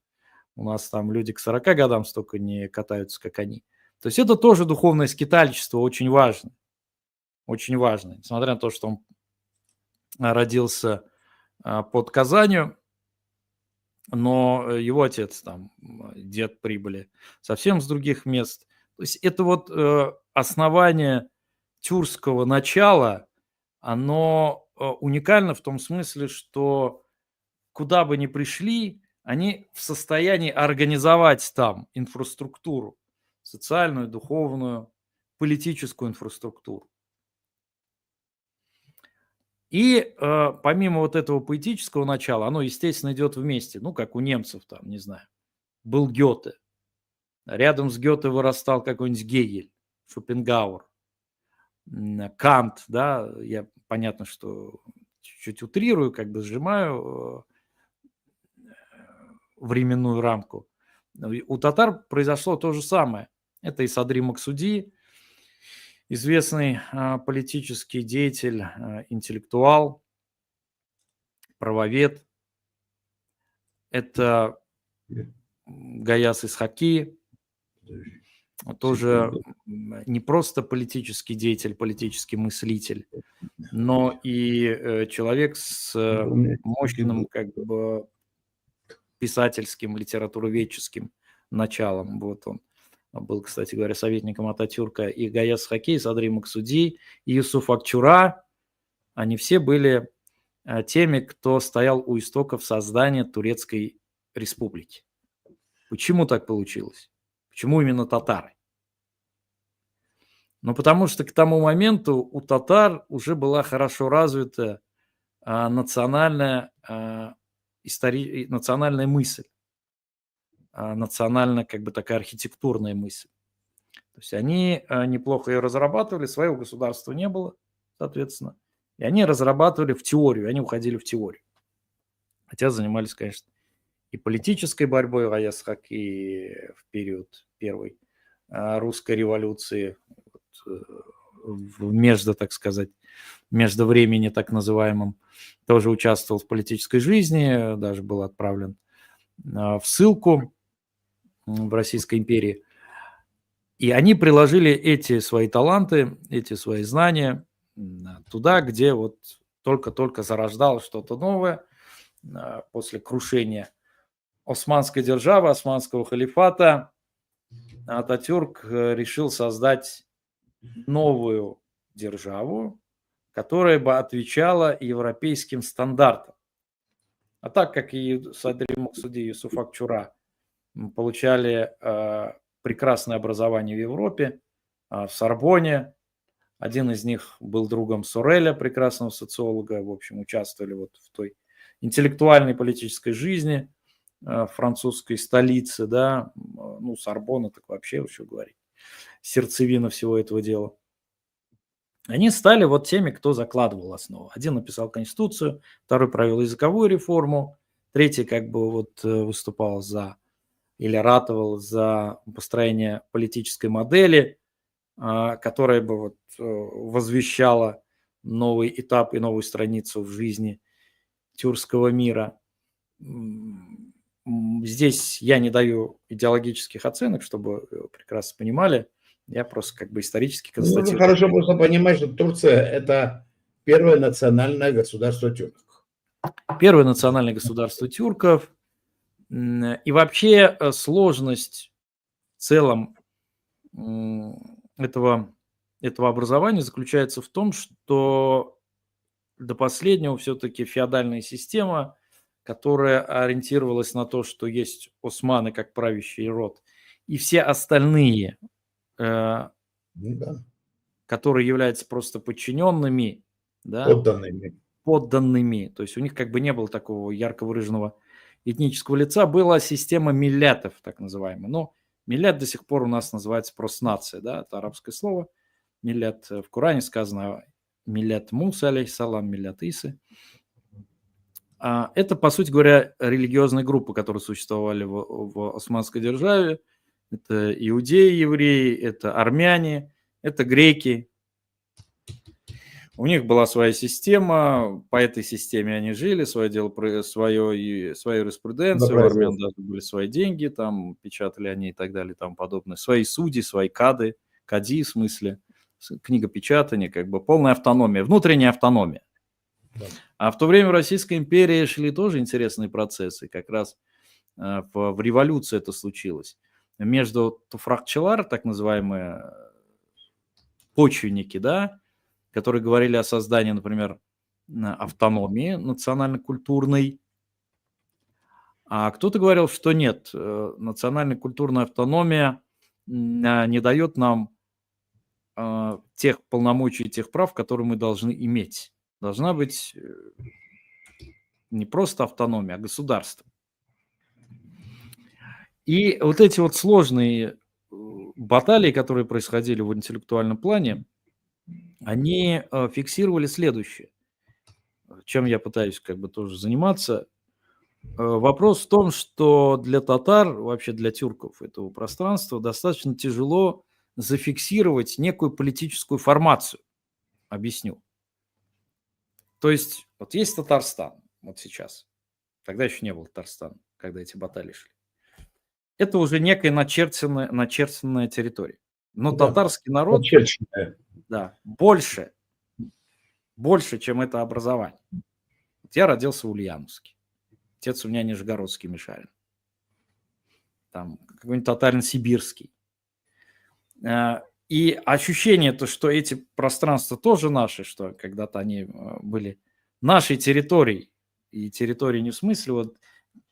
У нас там люди к 40 годам столько не катаются, как они. То есть это тоже духовное скитальчество, очень важно. Очень важно. Несмотря на то, что он родился под Казанью, но его отец, там, дед прибыли совсем с других мест. То есть это вот основание тюркского начала, оно уникально в том смысле, что куда бы ни пришли, они в состоянии организовать там инфраструктуру, социальную, духовную, политическую инфраструктуру. И помимо вот этого поэтического начала, оно, естественно, идет вместе. Ну, как у немцев там, не знаю, был Гёте. Рядом с Гёте вырастал какой-нибудь Гегель, Шопенгауэр, Кант, да. Я, понятно, что чуть-чуть утрирую, как бы сжимаю временную рамку. У татар произошло то же самое. Это и Садри Максуди, известный политический деятель, интеллектуал, правовед. Это Гаяс Исхаки, тоже не просто политический деятель, политический мыслитель, но и человек с мощным как бы писательским, литературоведческим началом. Вот он был, кстати говоря, советником Ататюрка. И Гаяс Исхаки, и Садри Максуди, и Юсуф Акчура, они все были теми, кто стоял у истоков создания Турецкой республики. Почему так получилось? Почему именно татары? Ну, потому что к тому моменту у татар уже была хорошо развита национальная мысль, национальная как бы такая архитектурная мысль. То есть они неплохо ее разрабатывали, своего государства не было, соответственно, и они разрабатывали в теорию, они уходили в теорию. Хотя занимались, конечно, и политической борьбой Гаяс Исхаки в период первой русской революции, между, так сказать, между времени так называемым, тоже участвовал в политической жизни, даже был отправлен в ссылку в Российской империи. И они приложили эти свои таланты, эти свои знания туда, где вот только-только зарождалось что-то новое после крушения Османской державы, Османского халифата. Ататюрк решил создать новую державу, которая бы отвечала европейским стандартам. А так как и Садри Максуди, и Юсуф Акчура получали прекрасное образование в Европе, в Сорбонне, один из них был другом Сореля, прекрасного социолога, в общем, участвовали вот в той интеллектуальной политической жизни французской столицы, да, ну, Сорбонна, так вообще, что говорить, сердцевина всего этого дела. Они стали вот теми, кто закладывал основу. Один написал Конституцию, второй провел языковую реформу, третий как бы вот выступал за или ратовал за построение политической модели, которая бы вот возвещала новый этап и новую страницу в жизни тюркского мира. Здесь я не даю идеологических оценок, чтобы вы прекрасно понимали. Я просто как бы исторически констатирую. Ну, хорошо просто понимать, что Турция – это первое национальное государство тюрков. Первое национальное государство тюрков. И вообще сложность в целом этого образования заключается в том, что до последнего все-таки феодальная система, которая ориентировалась на то, что есть османы как правящий род, и все остальные, Да. которые являются просто подчиненными, да, подданными, то есть у них как бы не было такого ярко выраженного этнического лица, была система миллятов, так называемая. Но миллят до сих пор у нас называется просто нация, да, это арабское слово. Миллят в Коране сказано миллят Муса, алейхиссалам, миллят Исы. Это, по сути говоря, религиозные группы, которые существовали в Османской державе. Это иудеи, евреи, это армяне, это греки. У них была своя система, по этой системе они жили, свое дело, свою юриспруденцию, у армян даже были свои деньги, там печатали они и так далее, и тому подобное. Свои судьи, свои кади в смысле, книгопечатание, как бы полная автономия, внутренняя автономия. Да. А в то время в Российской империи шли тоже интересные процессы, как раз в революции это случилось. Между туфракчылар, так называемые почвенники, да, которые говорили о создании, например, автономии национально-культурной. А кто-то говорил, что нет, национально-культурная автономия не дает нам тех полномочий, тех прав, которые мы должны иметь. Должна быть не просто автономия, а государство. И вот эти вот сложные баталии, которые происходили в интеллектуальном плане, они фиксировали следующее, чем я пытаюсь как бы тоже заниматься. Вопрос в том, что для татар, вообще для тюрков этого пространства достаточно тяжело зафиксировать некую политическую формацию. Объясню. То есть вот есть Татарстан, вот сейчас. Тогда еще не было Татарстана, когда эти баталии шли. это уже некая начерченная территория. Но Ну да, татарский народ, подчеркнутое. да, больше, чем это образование. Вот я родился в Ульяновске. Отец у меня нижегородский Мишарин. Там какой-нибудь татарин-сибирский. И ощущение, то, что эти пространства тоже наши, что когда-то они были нашей территорией, и территорией не в смысле вот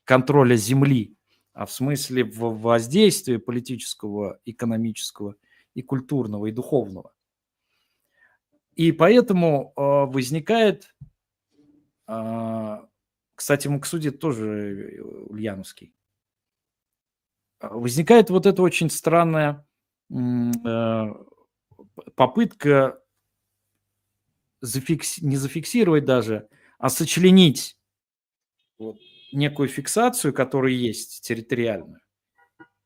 контроля земли, а в смысле воздействия политического, экономического и культурного, и духовного. И поэтому возникает, кстати, Максудит тоже ульяновский, возникает вот эта очень странная попытка не зафиксировать даже, а сочленить вот некую фиксацию, которая есть территориальную,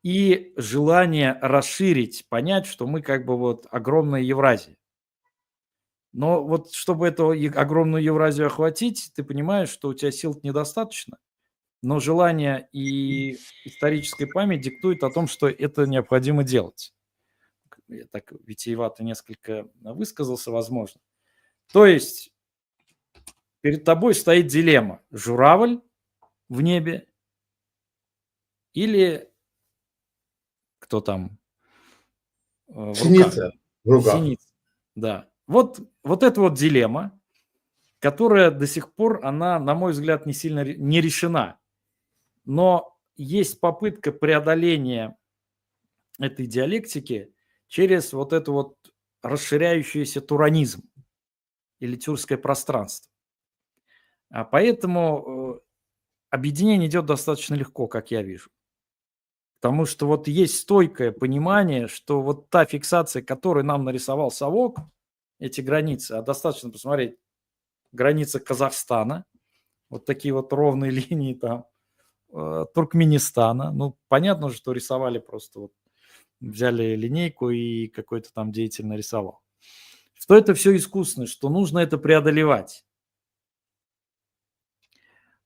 и желание расширить, понять, что мы как бы вот огромная Евразия. Но вот чтобы эту огромную Евразию охватить, ты понимаешь, что у тебя сил недостаточно, но желание и историческая память диктуют о том, что это необходимо делать. Я так витиевато несколько высказался, возможно. То есть перед тобой стоит дилемма: журавль в небе или кто там в руках? Синица в руках. Синица. Да. Вот эта вот дилемма, которая до сих пор, она, на мой взгляд, не сильно не решена. Но есть попытка преодоления этой диалектики через вот это вот расширяющийся туранизм или тюркское пространство. Поэтому объединение идет достаточно легко, как я вижу. Потому что вот есть стойкое понимание, что вот та фиксация, которую нам нарисовал совок, эти границы, а достаточно посмотреть границы Казахстана, вот такие вот ровные линии там, Туркменистана. Ну, понятно же, что рисовали просто вот, взяли линейку и какой-то там деятель нарисовал. Что это все искусственно, что нужно это преодолевать.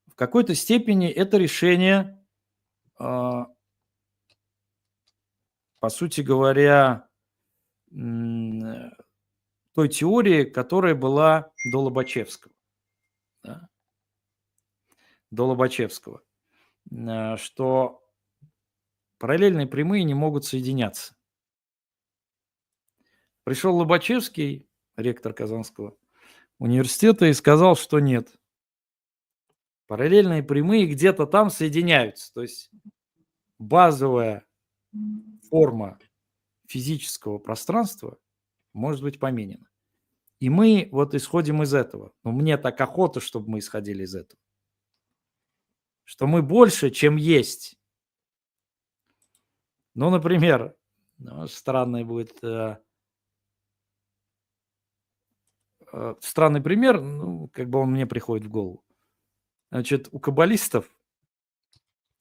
В какой-то степени это решение, по сути говоря, той теории, которая была до Лобачевского. Да? До Лобачевского. Что параллельные прямые не могут соединяться. Пришел Лобачевский, ректор Казанского университета, и сказал, что нет. Параллельные прямые где-то там соединяются. То есть базовая форма физического пространства может быть поменена. И мы вот исходим из этого. Но мне так охота, чтобы мы исходили из этого. Что мы больше, чем есть. Ну, например, странный будет странный пример, ну, как бы он мне приходит в голову. Значит, у каббалистов,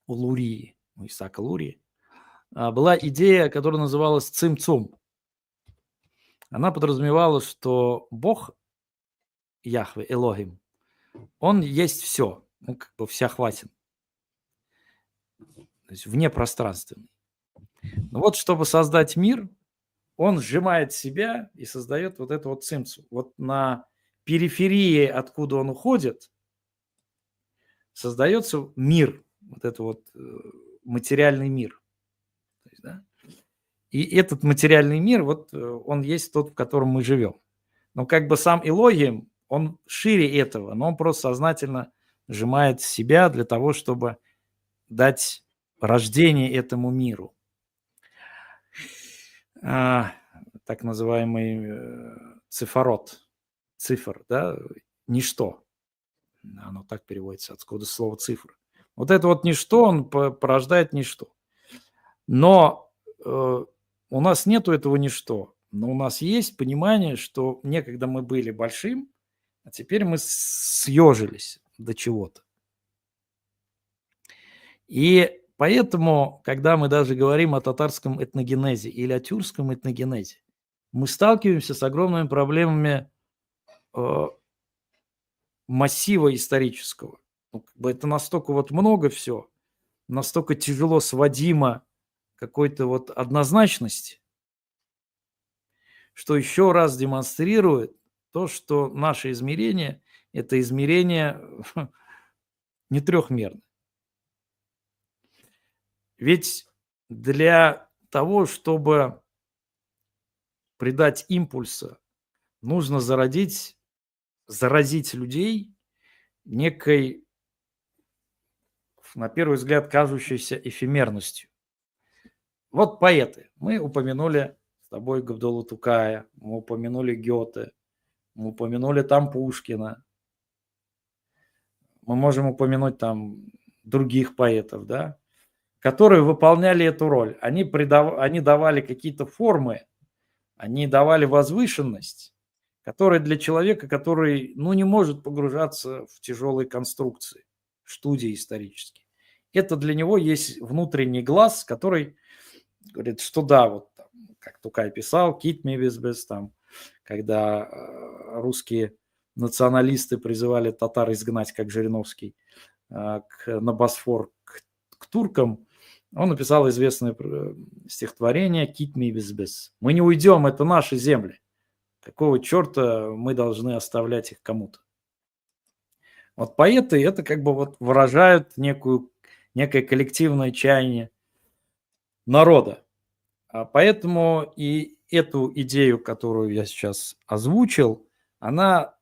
у Лурии, у Исаака Лурии, была идея, которая называлась цимцум. Она подразумевала, что Бог, Яхве, Элохим, он есть все, ну, как бы всеохватен. То есть внепространственный. Но вот чтобы создать мир, он сжимает себя и создает вот эту вот цимцу. Вот на периферии, откуда он уходит, создается мир, вот это вот материальный мир. То есть, да? И этот материальный мир, вот он есть тот, в котором мы живем. Но как бы сам Элогием, он шире этого, но он просто сознательно сжимает себя для того, чтобы дать рождение этому миру. Так называемый цифород, цифр, да, ничто. Оно так переводится, откуда слово цифры. Вот это вот ничто, он порождает ничто. Но у нас нету этого ничто. Но у нас есть понимание, что некогда мы были большим, а теперь мы съежились до чего-то. И поэтому, когда мы даже говорим о татарском этногенезе или о тюркском этногенезе, мы сталкиваемся с огромными проблемами массива исторического. Ну, как бы это настолько вот много все. настолько тяжело сводимо к какой-то вот однозначности, что еще раз демонстрирует то, что наше измерение – это измерение не трехмерное. Ведь для того, чтобы придать импульса, нужно заразить людей некой, на первый взгляд, кажущейся эфемерностью. Вот поэты. Мы упомянули с тобой Габдуллу Тукая, мы упомянули Гёте, мы упомянули там Пушкина. Мы можем упомянуть там других поэтов, да, которые выполняли эту роль. Они давали какие-то формы, они давали возвышенность, которая для человека, который, не может погружаться в тяжелые конструкции, студии исторические. Это для него есть внутренний глаз, который говорит, что да, вот там, как Тукай писал, «Кит ми без», там, когда русские националисты призывали татар изгнать, как Жириновский, на Босфор к туркам, он написал известное стихотворение «Кит ми без». Мы не уйдем, это наши земли. Какого черта мы должны оставлять их кому-то? Вот поэты это как бы вот выражают некое коллективное чаяние народа. Поэтому и эту идею, которую я сейчас озвучил, она,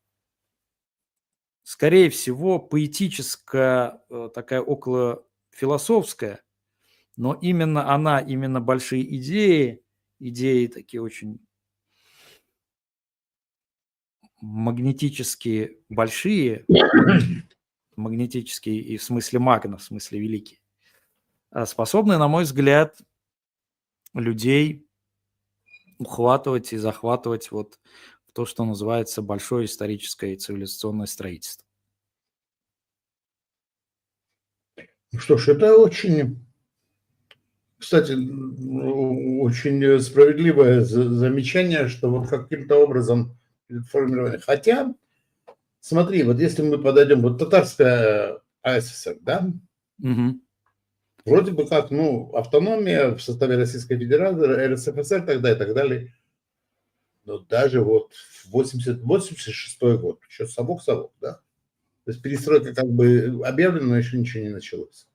скорее всего, поэтическая, такая около философская, но именно большие идеи такие очень магнетические, большие, магнетические и в смысле магна, в смысле великие, способны, на мой взгляд, людей ухватывать и захватывать вот в то, что называется большое историческое и цивилизационное строительство. Ну что ж, это очень, кстати, очень справедливое замечание, что вот каким-то образом формирование. Хотя, смотри, вот если мы подойдем, вот татарская АССР, да, Угу. вроде бы как, автономия в составе Российской Федерации, РСФСР тогда и так далее. Но даже вот в 86 год, еще совок, да. То есть перестройка как бы объявлена, но еще ничего не началось.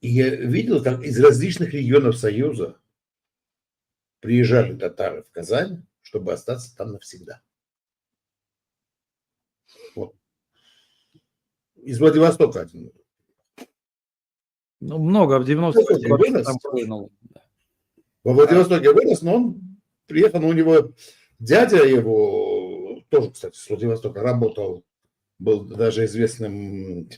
И я видел, как из различных регионов Союза приезжали татары в Казань, чтобы остаться там навсегда. Вот. Из Владивостока один. Много в 90-х вообще там прыгнул. Во Владивостоке вырос, но он приехал, у него дядя его, тоже, кстати, с Владивостока работал, был даже известным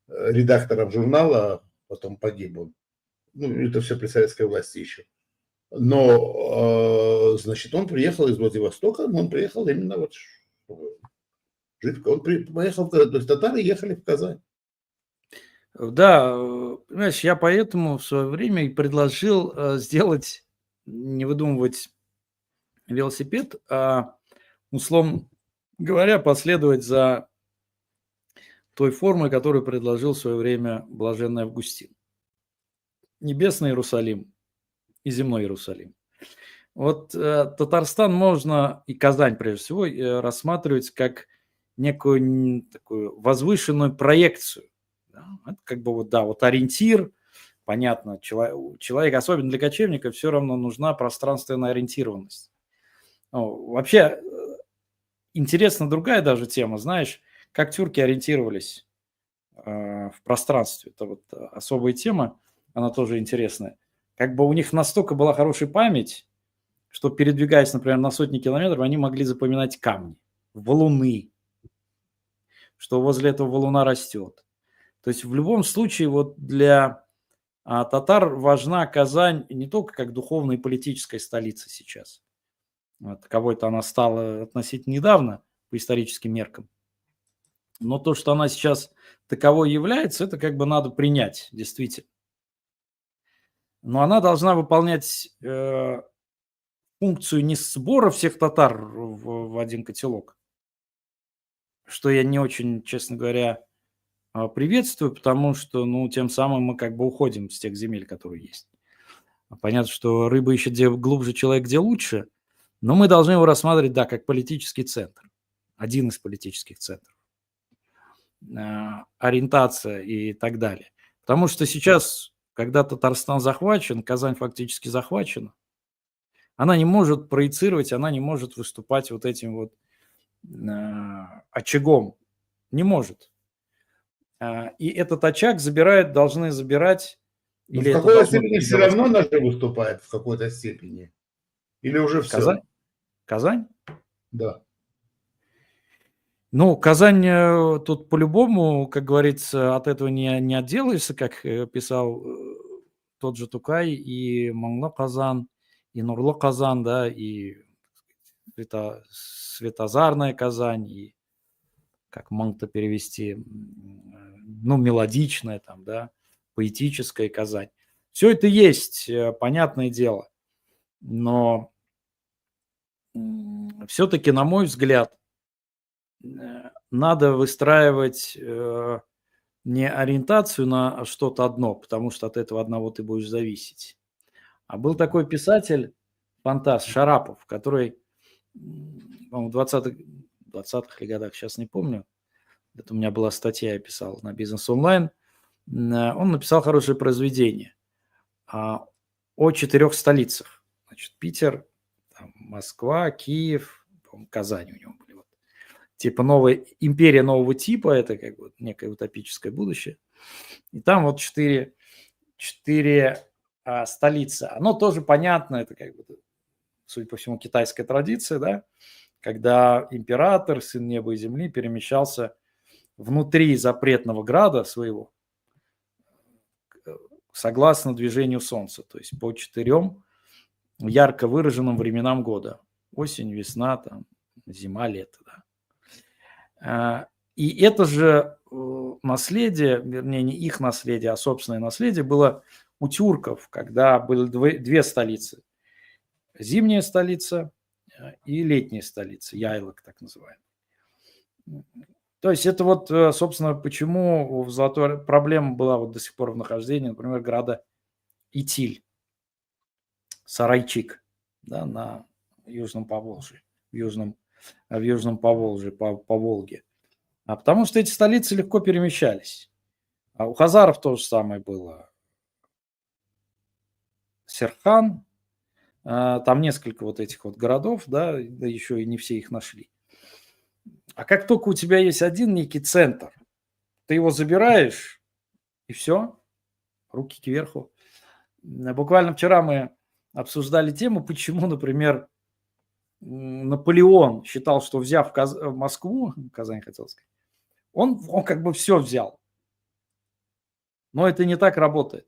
редактором журнала, потом погиб он. Это все при советской власти еще. Но, значит, он приехал из Владивостока, но он приехал именно вот, он приехал, то есть татары ехали в Казань. Да, понимаешь, я поэтому в свое время и предложил сделать, не выдумывать велосипед, а, условно говоря, последовать за той формой, которую предложил в свое время блаженный Августин. Небесный Иерусалим и земной Иерусалим. Вот Татарстан можно, и Казань прежде всего, рассматривать как некую такую возвышенную проекцию. Да? Это как бы вот ориентир, понятно, человек, особенно для кочевника, все равно нужна пространственная ориентированность. Вообще, интересна другая даже тема, знаешь, как тюрки ориентировались в пространстве. Это вот особая тема, она тоже интересная. Как бы у них настолько была хорошая память, что, передвигаясь, например, на сотни километров, они могли запоминать камни, валуны, что возле этого валуна растет. То есть в любом случае вот для татар важна Казань не только как духовная и политическая столица сейчас. Таковой-то она стала относительно недавно по историческим меркам. Но то, что она сейчас таковой является, это как бы надо принять, действительно. Но она должна выполнять функцию не сбора всех татар в один котелок, что я не очень, честно говоря, приветствую, потому что, ну, тем самым мы как бы уходим с тех земель, которые есть. Понятно, что рыба ищет где глубже, человек где лучше, но мы должны его рассматривать, да, как политический центр, один из политических центров, ориентация и так далее. Потому что сейчас, когда Татарстан захвачен, Казань фактически захвачена, она не может проецировать, она не может выступать вот этим вот очагом, не может. И этот очаг должны забирать, Но или в это какой-то должно степени все передаваться равно она же выступает, в какой-то степени. Или уже все? Казань. Казань? Да. Ну, Казань тут по-любому, как говорится, от этого не отделаешься, как писал тот же Тукай, и Монло Казан, и Нурло Казан, да, и Светозарная Казань, и как Монг-то перевести, ну, мелодичная там, да, поэтическая Казань. Все это есть, понятное дело, но все-таки, на мой взгляд, надо выстраивать не ориентацию на что-то одно, потому что от этого одного ты будешь зависеть. А был такой писатель, фантаст Шарапов, который, по-моему, в 20-х годах, сейчас не помню, это у меня была статья, я писал на Бизнес Онлайн, он написал хорошее произведение о 4 столицах. Значит, Питер, там, Москва, Киев, по-моему, Казань у него были. Вот. Типа новая империя нового типа, это как бы некое утопическое будущее. И там вот 4 столицы. Оно тоже понятно, это как бы, судя по всему, китайская традиция, да, когда император, сын неба и земли, перемещался внутри запретного града своего, согласно движению Солнца, то есть по 4 ярко выраженным временам года. Осень, весна, там, зима, лето. Да. И это же наследие, вернее, не их наследие, а собственное наследие было у тюрков, когда были 2 столицы. Зимняя столица и летняя столица, Яйлык так называемый. То есть это вот, собственно, почему в Золотой проблема была вот до сих пор в нахождении, например, града Итиль, Сарайчик, да, на Южном Поволжье, в Южном Поволжье, по Волге. Потому что эти столицы легко перемещались. А у хазаров то же самое было. Серхан, там несколько вот этих вот городов, да еще и не все их нашли. А как только у тебя есть один некий центр, ты его забираешь, и все, руки кверху. Буквально вчера мы обсуждали тему, почему, например, Наполеон считал, что взяв Москву, Казань хотел сказать, он как бы все взял. Но это не так работает.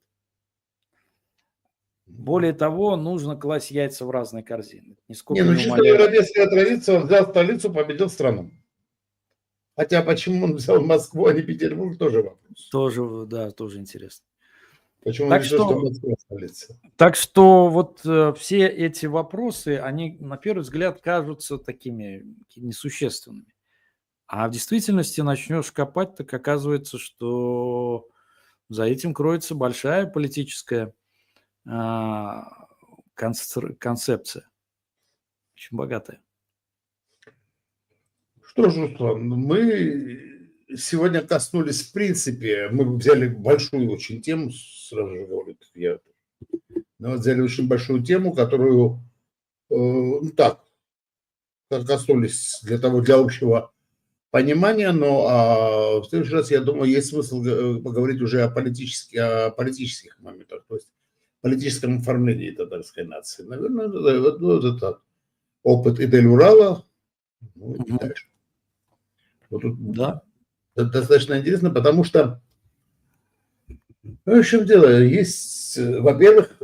Более того, нужно класть яйца в разные корзины. Не, ну чисто европейская традиция, он взял столицу, победил страну. Хотя почему он взял Москву, а не Петербург, тоже вопрос. Тоже, да, тоже интересно. Почему он решил, что Москва столица? Так что вот все эти вопросы, они на первый взгляд кажутся такими несущественными. А в действительности начнешь копать, так оказывается, что за этим кроется большая политическая концепция. Очень богатая. Что ж, Руслан, мы сегодня коснулись, в принципе, мы взяли большую очень тему, сразу же говорю, взяли очень большую тему, которую, ну так, коснулись для общего понимания, но в следующий раз, я думаю, есть смысл поговорить уже о политических моментах, то есть политическом оформлении татарской нации. Наверное, вот это опыт Идель-Урала, ну и дальше. Вот тут Да. Это достаточно интересно, потому что, в чем дело, есть, во-первых,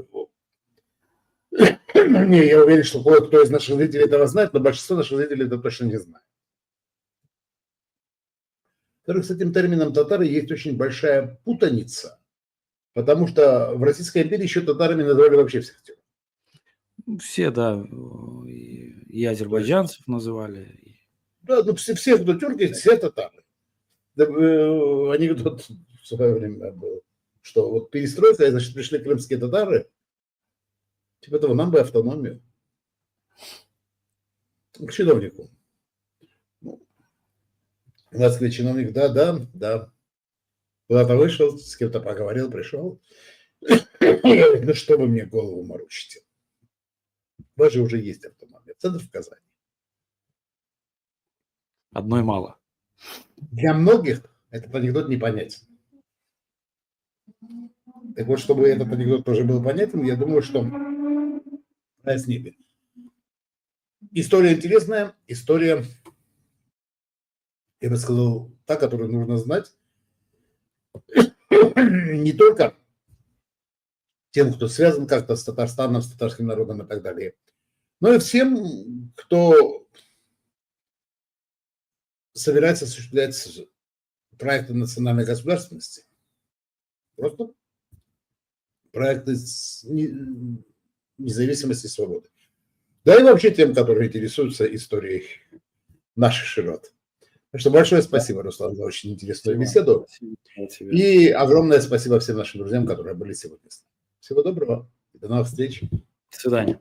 не, я уверен, что кое-кто из наших зрителей этого знает, но большинство наших зрителей это точно не знает. Во-вторых, с этим термином татары есть очень большая путаница, потому что в Российской империи еще татарами называли вообще всех тюрок. Все, да, и азербайджанцев называли. Да, ну все, кто тюрки, все татары. Анекдот в свое время был, что вот перестройка, и, значит, пришли крымские татары, типа того, нам бы автономию. К чиновнику. Ну, у нас говорит, чиновник, да. Куда-то вышел, с кем-то поговорил, пришел. Ну что вы мне голову морочите? У вас же уже есть автономия. Центр в Казани. Одной мало. Для многих этот анекдот непонятен. Так вот, чтобы этот анекдот тоже был понятен, я думаю, что с ними. История интересная, история, я бы сказал, та, которую нужно знать не только тем, кто связан как-то с Татарстаном, с татарским народом и так далее, но и всем, кто собирается осуществлять проекты национальной государственности. Просто проекты независимости и свободы. Да и вообще тем, которые интересуются историей наших широт. Так что большое спасибо, Руслан, за очень интересную беседу. И огромное спасибо всем нашим друзьям, которые были сегодня с нами. Всего доброго и до новых встреч. До свидания.